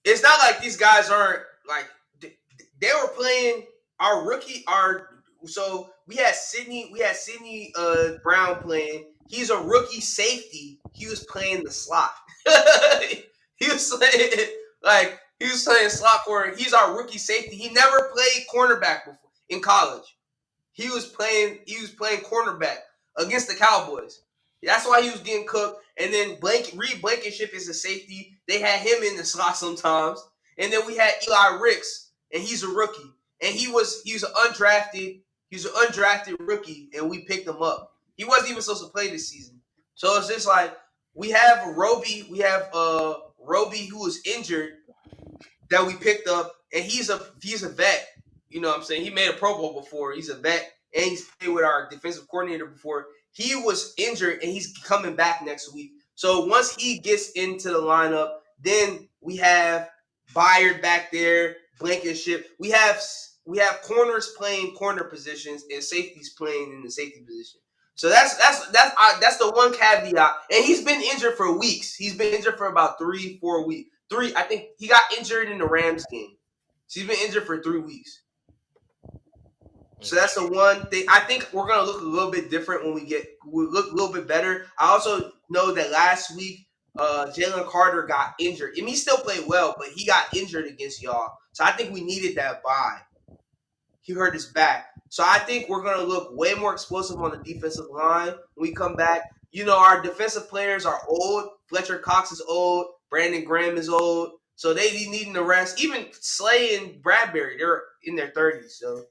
It's not like these guys aren't, like, they were playing our rookie. So we had Sidney Brown playing. He's a rookie safety. He was playing the slot. He was playing slot corner. He's our rookie safety. He never played cornerback before in college. He was playing cornerback against the Cowboys. That's why he was getting cooked. And then Reed Blankenship is a safety. They had him in the slot sometimes. And then we had Eli Ricks, and he's a rookie. And he was an undrafted rookie, and we picked him up. He wasn't even supposed to play this season. So it's just like we have Roby who was injured that we picked up, and he's a vet. You know what I'm saying? He made a Pro Bowl before. He's a vet, and he's played with our defensive coordinator before. He was injured, and he's coming back next week. So once he gets into the lineup, then we have Byard back there, Blankenship. We have corners playing corner positions and safeties playing in the safety position. So that's the one caveat. And he's been injured for weeks. He's been injured for about 3-4 weeks. I think he got injured in the Rams game. So he's been injured for 3 weeks. So that's the one thing. I think we're gonna look a little bit different when we look a little bit better. I also know that last week, Jalen Carter got injured. I mean, he still played well, but he got injured against y'all. So I think we needed that bye. He hurt his back. So I think we're gonna look way more explosive on the defensive line when we come back. You know, our defensive players are old. Fletcher Cox is old. Brandon Graham is old. So they be needing the rest. Even Slay and Bradbury, they're in their 30s. So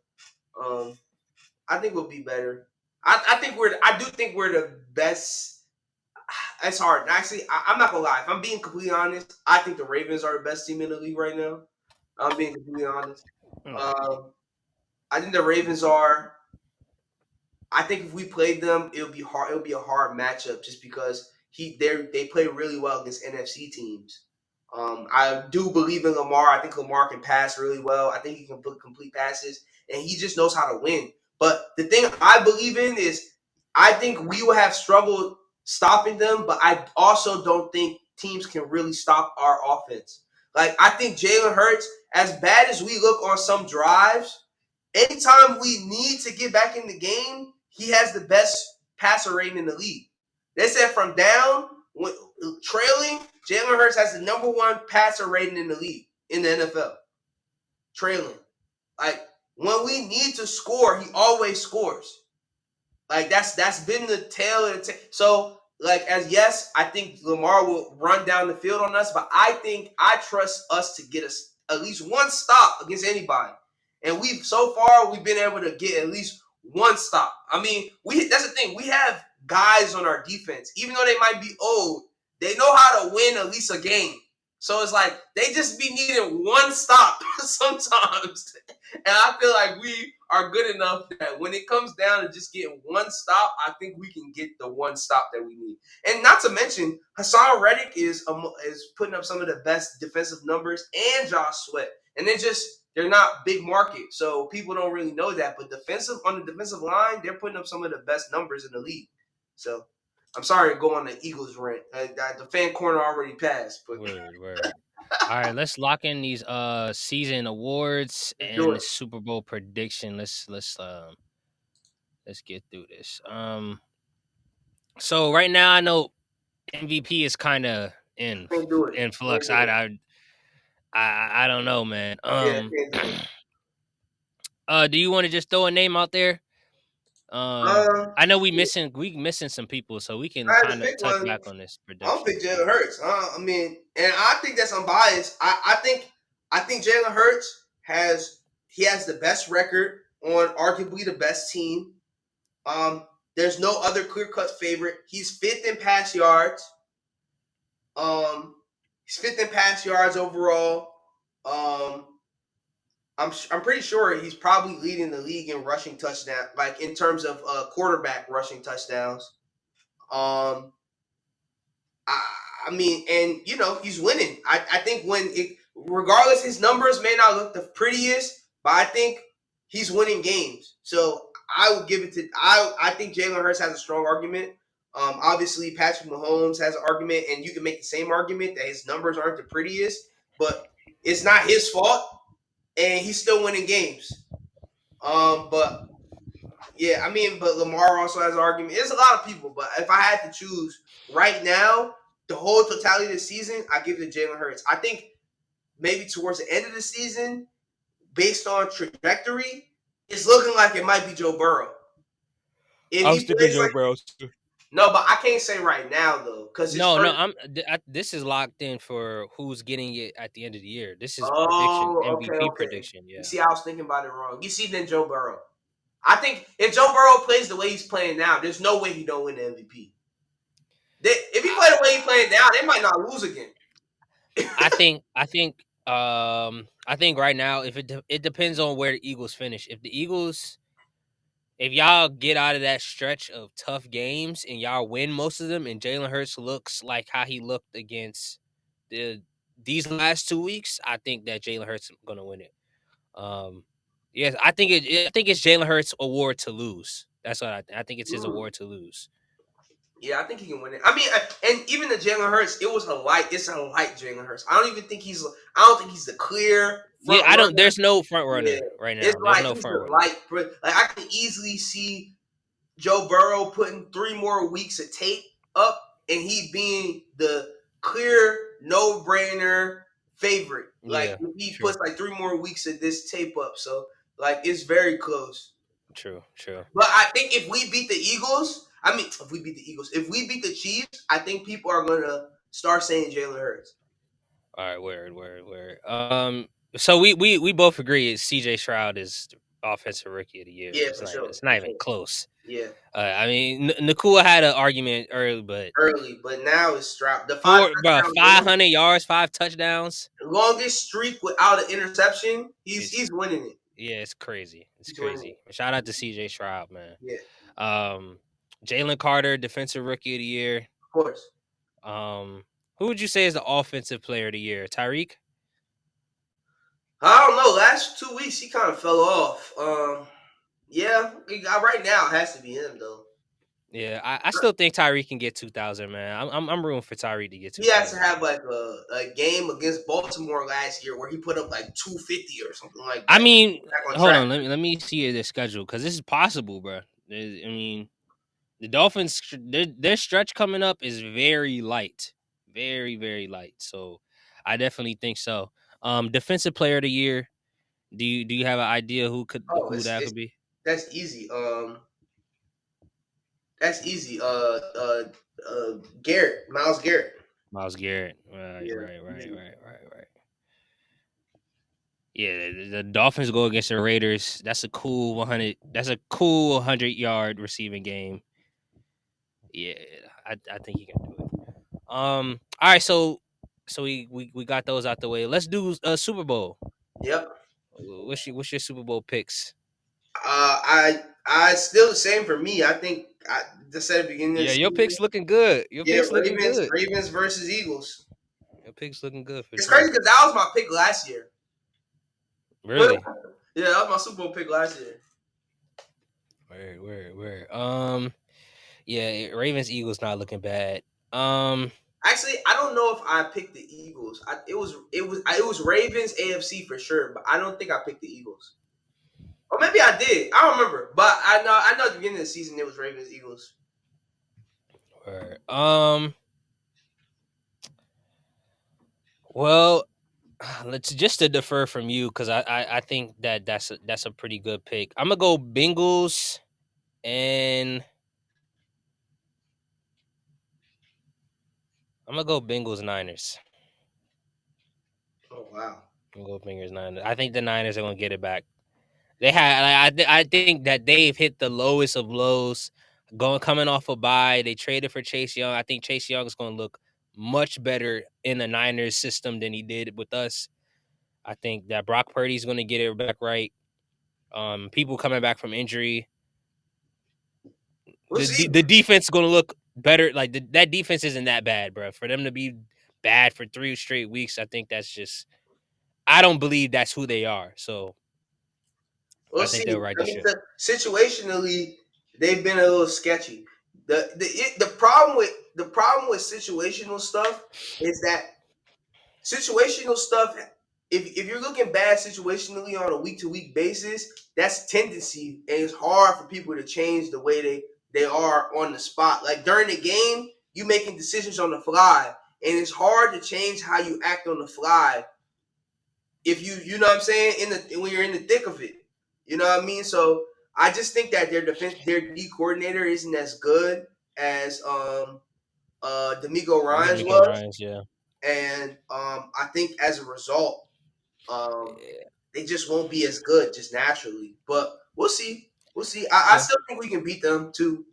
I think we'll be better. I do think we're the best. It's hard. Actually, I'm not gonna lie. If I'm being completely honest, I think the Ravens are the best team in the league right now. I'm being completely honest. I think the Ravens are. I think if we played them, it'll be hard. It'll be a hard matchup just because they play really well against NFC teams. I do believe in Lamar. I think Lamar can pass really well. I think he can put complete passes, and he just knows how to win. But the thing I believe in is I think we will have struggled stopping them, but I also don't think teams can really stop our offense. Like, I think Jalen Hurts, as bad as we look on some drives, anytime we need to get back in the game, he has the best passer rating in the league. They said from down, trailing, Jalen Hurts has the number 1 passer rating in the league, in the NFL. Trailing. Like, when we need to score, he always scores. Like, that's been the tail of the So, like, yes, I think Lamar will run down the field on us, but I trust us to get us at least 1 stop against anybody. And so far we've been able to get at least 1 stop. I mean, that's the thing. We have guys on our defense, even though they might be old, they know how to win at least a game. So it's like they just be needing 1 stop sometimes. And I feel like we are good enough that when it comes down to just getting 1 stop, I think we can get the 1 stop that we need. And not to mention, Hassan Reddick is putting up some of the best defensive numbers, and Josh Sweat. And they're not big market, so people don't really know that. But on the defensive line, they're putting up some of the best numbers in the league. So I'm sorry to go on the Eagles rant. The fan corner already passed. But Word. All right, let's lock in these season awards and the Super Bowl prediction. Let's get through this. So right now I know MVP is kind of in flux. I don't know, man. Do you want to just throw a name out there? I know we missing some people, so we can kind of touch back on this prediction. I'm pick Jalen Hurts. I mean, and I think that's unbiased. I think Jalen Hurts has the best record on arguably the best team. There's no other clear-cut favorite. He's 5th in pass yards. He's 5th in pass yards overall. I'm pretty sure he's probably leading the league in rushing touchdown, like in terms of quarterback rushing touchdowns. I mean, and he's winning. I think regardless, his numbers may not look the prettiest, but I think he's winning games. So I would give it to. I think Jalen Hurts has a strong argument. Obviously, Patrick Mahomes has an argument, and you can make the same argument that his numbers aren't the prettiest, but it's not his fault, and he's still winning games. But yeah, I mean, but Lamar also has an argument. There's a lot of people, but if I had to choose right now, the whole totality of the season, I give it to Jalen Hurts. I think maybe towards the end of the season, based on trajectory, it's looking like it might be Joe Burrow. I was thinking Joe Burrow. No, but I can't say right now though, because this is locked in for who's getting it at the end of the year. This is MVP prediction. Yeah. You see, I was thinking about it wrong. You see, then Joe Burrow. I think if Joe Burrow plays the way he's playing now, there's no way he don't win the MVP. If he play the way he's playing now, they might not lose again. I think right now, if it depends on where the Eagles finish. If y'all get out of that stretch of tough games and y'all win most of them, and Jalen Hurts looks like how he looked against these last 2 weeks, I think that Jalen Hurts is gonna win it. Yes, I think it's Jalen Hurts' award to lose. That's what I think it's his award to lose. Yeah, I think he can win it. I mean, and even the Jalen Hurts, it's a light Jalen Hurts. I don't think he's the clear front runner. There's no front runner right now. There's no front runner. Like I can easily see Joe Burrow putting 3 more weeks of tape up, and he being the clear no-brainer favorite. Like he puts like 3 more weeks of this tape up, so like it's very close. True. But I think if we beat the the Chiefs, I think people are gonna start saying Jalen Hurts. All right, word. So we both agree CJ Stroud is offensive rookie of the year. Yeah, it's not even close. Yeah. I mean, Nakua had an argument early, but now it's Stroud. 500 yards, 5 touchdowns, longest streak without an interception. He's winning it. Yeah, it's crazy. It's crazy. Shout out to CJ Stroud, man. Yeah. Jalen Carter, defensive rookie of the year. Of course. Who would you say is the offensive player of the year? Tyreek? I don't know. Last 2 weeks he kind of fell off. Yeah, right now it has to be him though. Yeah, I still think Tyreek can get 2,000, man. I'm rooting for Tyreek to get 2,000. He has to have like a game against Baltimore last year where he put up like 250 or something like that. I mean, hold on, let me see the schedule because this is possible, bro. I mean, The Dolphins, their stretch coming up is very light, very very light. So I definitely think so. Defensive player of the year. Do you have an idea Oh, who that it's could be? that's easy. That's easy. Garrett, Miles Garrett. Myles Garrett. Right, Yeah, right, right, easy. right, right, right. Yeah, the Dolphins go against the Raiders. That's a cool 100. That's a cool 100-yard receiving game. Yeah, I think he can do it. All right, so we got those out the way. Let's do a Super Bowl. Yep. What's your Super Bowl picks? I still the same for me. I think I just said at the beginning of the Yeah, your season. picks looking good. Your Yeah, picks looking good. Ravens versus Eagles. Your picks looking good for It's sure. crazy because that was my pick last year. Really? Yeah, that was my Super Bowl pick last year. Where? Yeah, Ravens Eagles not looking bad. Um, Actually, I don't know if I picked the Eagles. It was Ravens AFC for sure, but I don't think I picked the Eagles. Or maybe I did. I don't remember, but I know at the beginning of the season it was Ravens Eagles. where? Well, let's just to defer from you because I think that's a pretty good pick. I'm gonna go Bengals and I'm gonna go Bengals Niners. Oh wow. I'm gonna go Bengals Niners. I think the Niners are gonna get it back. They had I think that they've hit the lowest of lows, going coming off a bye. They traded for Chase Young. I think Chase Young is gonna look much better in the Niners system than he did with us. I think that Brock Purdy's gonna get it back right. People coming back from injury. We'll see. The defense gonna look better. Like that defense isn't that bad, bro. For them to be bad for 3 straight weeks, I think that's just. I don't believe that's who they are. So We'll I think they'll see. right I the mean, ship. situationally, they've been a little sketchy. The problem with situational stuff is that situational stuff. If you're looking bad situationally on a week to week basis, that's tendency, and it's hard for people to change the way they are on the spot. Like during the game, you making decisions on the fly, and it's hard to change how you act on the fly if you know what I'm saying when you're in the thick of it. You know what I mean? So I just think that their D coordinator isn't as good as D'Amico Ryan's D'Amico was, Ryan's, yeah. and I think as a result, um, Yeah. they just won't be as good just naturally. But we'll see. We'll see. I Yeah. still think we can beat them too.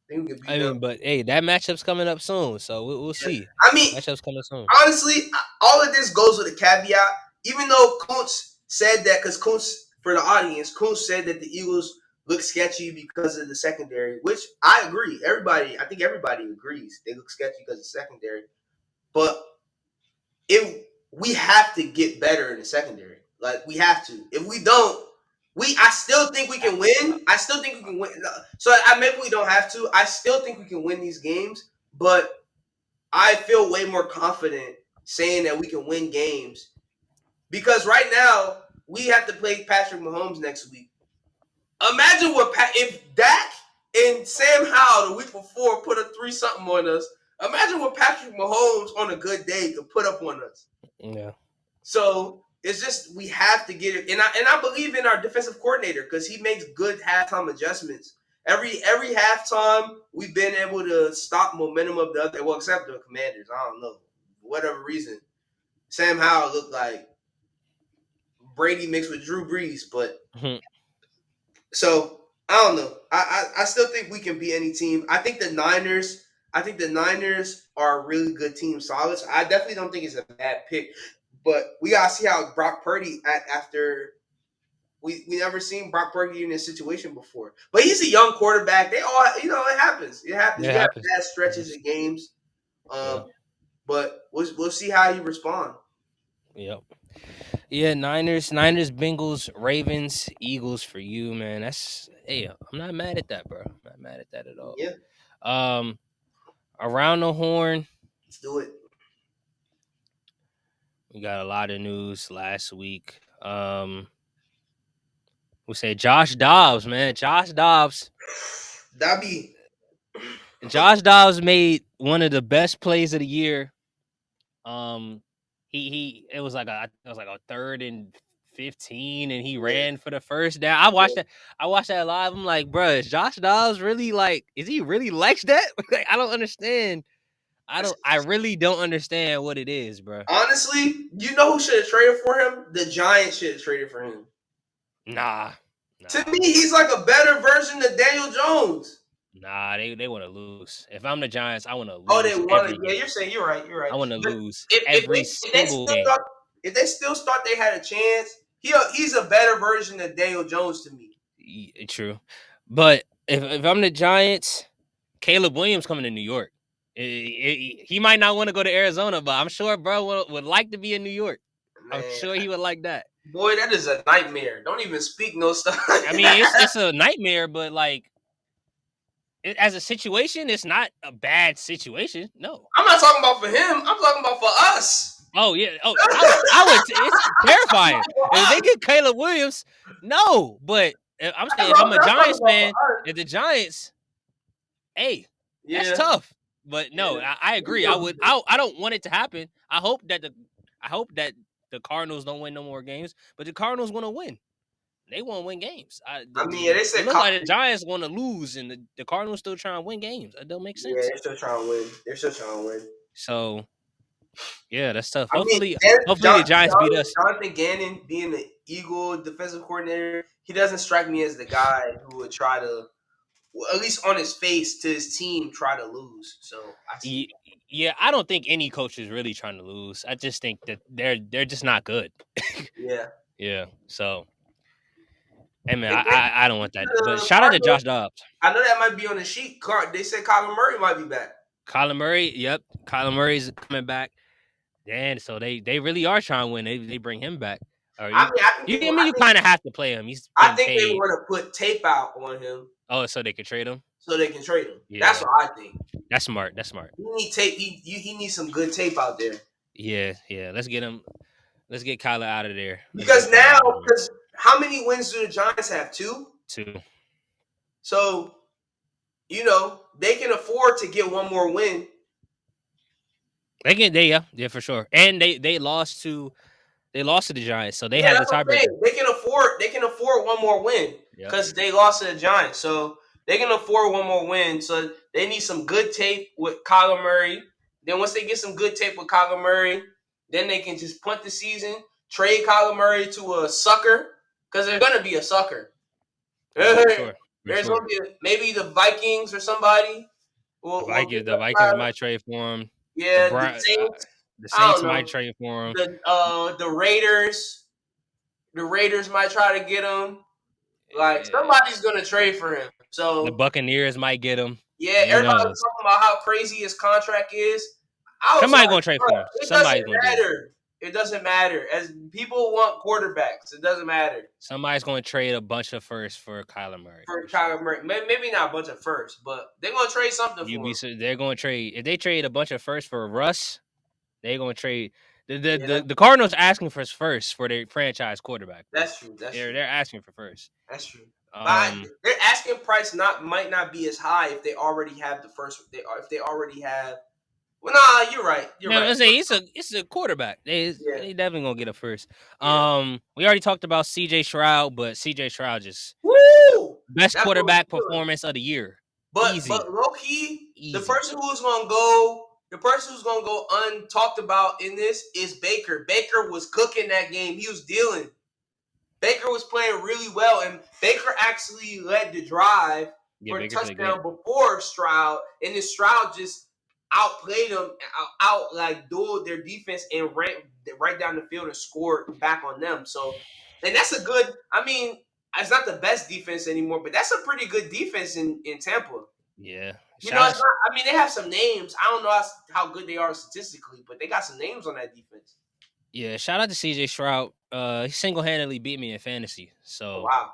I think we can beat I them. mean, but hey, that matchup's coming up soon, so we'll Yeah. see. I mean, Matchup's coming soon. honestly, all of this goes with a caveat. Even though Kuntz said that, because Kuntz, for the audience, Kuntz said that the Eagles look sketchy because of the secondary, which I agree. I think everybody agrees they look sketchy because of the secondary. But if we have to get better in the secondary, like we have to. If we don't, I still think we can win. I still think we can win. So maybe we don't have to. I still think we can win these games, but I feel way more confident saying that we can win games because right now we have to play Patrick Mahomes next week. Imagine if Dak and Sam Howell the week before put a 3-something on us. Imagine what Patrick Mahomes on a good day could put up on us. Yeah. So it's just we have to get it, and I believe in our defensive coordinator because he makes good halftime adjustments. Every halftime we've been able to stop momentum of the other. Well, except the Commanders, I don't know, for whatever reason. Sam Howell looked like Brady mixed with Drew Brees, but so I don't know. I still think we can beat any team. I think the Niners. I think the Niners are a really good team, solid. So I definitely don't think it's a bad pick. But we gotta see how Brock Purdy after we never seen Brock Purdy in this situation before. But he's a young quarterback. They all it happens. It happens. It You have happens. bad stretches in games. Yeah. But we'll see how you respond. Yep. Yeah. Niners, Bengals, Ravens, Eagles for you, man. That's hey, I'm not mad at that, bro. I'm not mad at that at all. Yeah, Um, around the horn, let's do it. we got a lot of news last week. We say Josh Dobbs, man. Josh Dobbs. Dobby. Josh Dobbs made one of the best plays of the year. It was like a 3rd and 15, and he Yeah. ran for the first down. I watched that live. I'm like, bro, is Josh Dobbs really like? Is he really like that? Like, I don't understand. I really don't understand what it is, bro. Honestly, you know who should have traded for him? The Giants should have traded for him. Nah. To me, he's like a better version of Daniel Jones. Nah, they want to lose. If I'm the Giants, I want to Oh, they lose want every to. Yeah, game. you're saying you're right. You're right. I want to But lose if every they single still game. thought if they still thought they had a chance, he's a better version of Daniel Jones to me. True, but if I'm the Giants, Caleb Williams coming to New York. He might not want to go to Arizona, but I'm sure bro would like to be in New York. Man, I'm sure he would like that. Boy, that is a nightmare. Don't even speak no stuff. I mean, it's a nightmare, but like as a situation, it's not a bad situation. No, I'm not talking about for him. I'm talking about for us. Oh yeah. Oh, I would. It's terrifying if they get Caleb Williams. No, but I'm saying if I'm a Giants fan, if the Giants, hey, that's Yeah. tough. But no, Yeah. I agree. I don't want it to happen. I hope that the Cardinals don't win no more games, but the Cardinals want to win. They want to win games. They said it look like the Giants want to lose, and the Cardinals still trying to win games. That don't make sense. Yeah, they're still trying to win. So, yeah, that's tough. I mean, Hopefully the Giants beat us. Jonathan Gannon being the Eagle defensive coordinator, he doesn't strike me as the guy who would try to, at least on his face, to his team, try to lose. So Yeah, I don't think any coach is really trying to lose. I just think that they're just not good. Yeah. Yeah. So, hey man, I don't want that. But shout out to Josh Dobbs. I know that might be on the sheet. They said Kyler Murray might be back. Kyler Murray, yep. Kyler Murray's coming back. And so they really are trying to win. They bring him back. You kind of have to play him. I think they want to put tape out on him. Oh, so they can trade him? So they can trade him. Yeah. That's what I think. That's smart. He need tape. He needs some good tape out there. Yeah. Let's get him. Let's get Kyler out of there. Because how many wins do the Giants have? 2? 2. So, they can afford to get one more win. Yeah, for sure. And they lost to the Giants, so they have the tiebreaker. They can afford one more win because they lost to the Giants. So they can afford one more win. So they need some good tape with Kyler Murray. Then once they get some good tape with Kyler Murray, then they can just punt the season, trade Kyler Murray to a sucker because they're gonna be a sucker. Sure. There's gonna be maybe the Vikings or somebody. The Vikings might trade for him. Yeah, the Saints might trade for him. The Raiders might try to get him. Like somebody's gonna trade for him. So the Buccaneers might get him. Yeah, everybody's talking about how crazy his contract is. Somebody's gonna trade for him. Somebody's gonna matter. It doesn't matter. As people want quarterbacks, it doesn't matter. Somebody's gonna trade a bunch of firsts for Kyler Murray. Maybe not a bunch of firsts, but they're gonna trade something for him. They're gonna trade. If they trade a bunch of firsts for Russ, they're gonna trade. The Cardinals asking for first for their franchise quarterback. That's true. They're asking for first. That's true. Their asking price might not be as high if they already have the first. If they already have. Well, nah, you're right. You're right. It's a quarterback. They definitely gonna get a first. Yeah. We already talked about C.J. Stroud, but C.J. Stroud just best quarterback performance of the year. But low key, the person who's gonna go untalked about in this is Baker. Baker was cooking that game. He was dealing. Baker was playing really well, and Baker actually led the drive for a touchdown before Stroud, and then Stroud just outplayed them, dueled their defense and ran right down the field and scored back on them. So, and that's a good. I mean, it's not the best defense anymore, but that's a pretty good defense in Tampa. Yeah, they have some names. I don't know how good they are statistically, but they got some names on that defense. Yeah, shout out to C.J. Stroud. He single-handedly beat me in fantasy. So wow,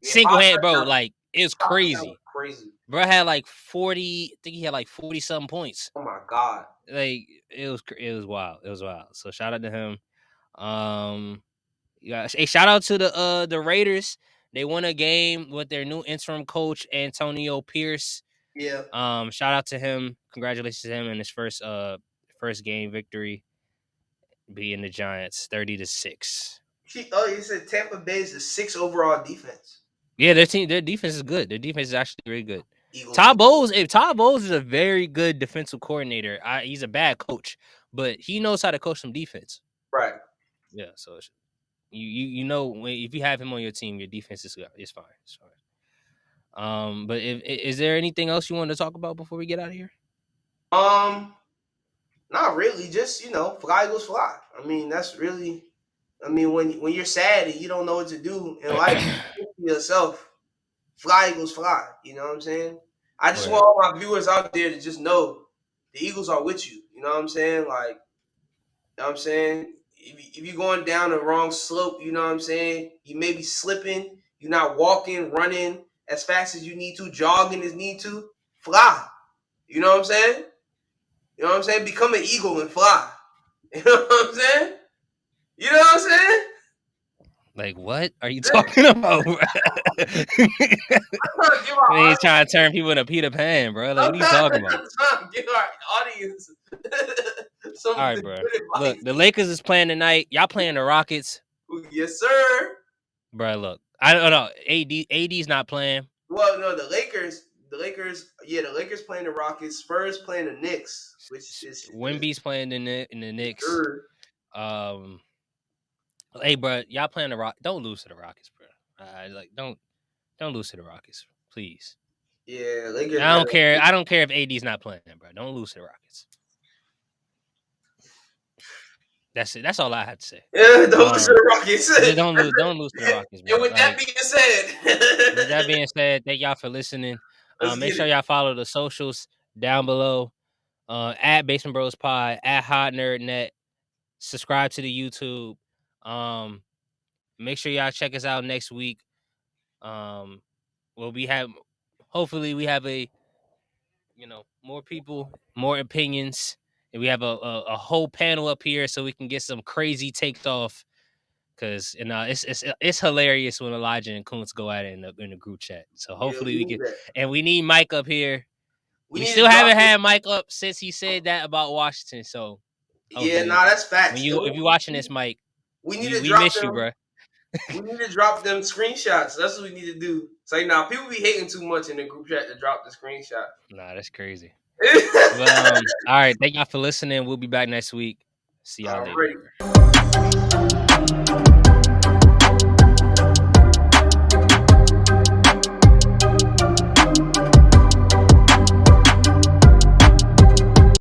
single-handed, bro. Like it was crazy. Crazy. Bro had like 40. I think he had like 40-something points. Oh my god! Like it was wild. It was wild. So shout out to him. Hey, shout out to the Raiders. They won a game with their new interim coach Antonio Pierce. Yeah. Shout out to him. Congratulations to him in his first game victory, beating the Giants 30-6. You said Tampa Bay is the 6th overall defense. Yeah, their defense is good. Their defense is actually very good. Eagles. Todd Bowles is a very good defensive coordinator. He's a bad coach, but he knows how to coach some defense. Right. Yeah, so you know if you have him on your team, your defense is fine. It's fine. But is there anything else you want to talk about before we get out of here? Not really. Just fly Eagles fly. I mean, that's really. I mean, when you're sad and you don't know what to do in life, yourself, fly Eagles fly. You know what I'm saying? I just want all my viewers out there to just know the Eagles are with you. You know what I'm saying? Like, you know what I'm saying? If you're going down the wrong slope, you know what I'm saying? You may be slipping. You're not walking, running as fast as you need to, jogging as need to. Fly. You know what I'm saying? You know what I'm saying? Become an eagle and fly. You know what I'm saying? You know what I'm saying? Like, what are you talking about? He's trying to turn people into Peter Pan, bro. Like, what are you talking about? I'm give our audience all right, bro. Look, the Lakers is playing tonight. Y'all playing the Rockets. Yes, sir. Bro, look. I don't know. AD's not playing. Well, no, the Lakers, the Lakers playing the Rockets. Spurs playing the Knicks, which is Wemby's playing in the Knicks. Sure. Hey, bro, y'all playing the Rock? Don't lose to the Rockets, bro. Don't lose to the Rockets, please. Yeah, Lakers. I don't care. I don't care if AD's not playing, bro. Don't lose to the Rockets. That's it. That's all I had to say. Yeah, don't lose to the Rockets. Don't lose to the Rockets, bro. And with that being said, thank y'all for listening. Make sure y'all follow the socials down below. At Basement Bros Pod, at Hot Nerd Net. Subscribe to the YouTube. Make sure y'all check us out next week. Hopefully we have more people, more opinions, and we have a whole panel up here so we can get some crazy takes off. Cause it's hilarious when Elijah and Kuntz go at it in the group chat. So hopefully we can, and we need Mike up here. We still haven't had Mike up since he said that about Washington. So that's facts. If you're watching this, Mike, we miss you, bro. We need to drop them screenshots. That's what we need to do. It's like, now people be hating too much in the group chat to drop the screenshot. Nah, that's crazy. All right, thank y'all for listening. We'll be back next week. See y'all later.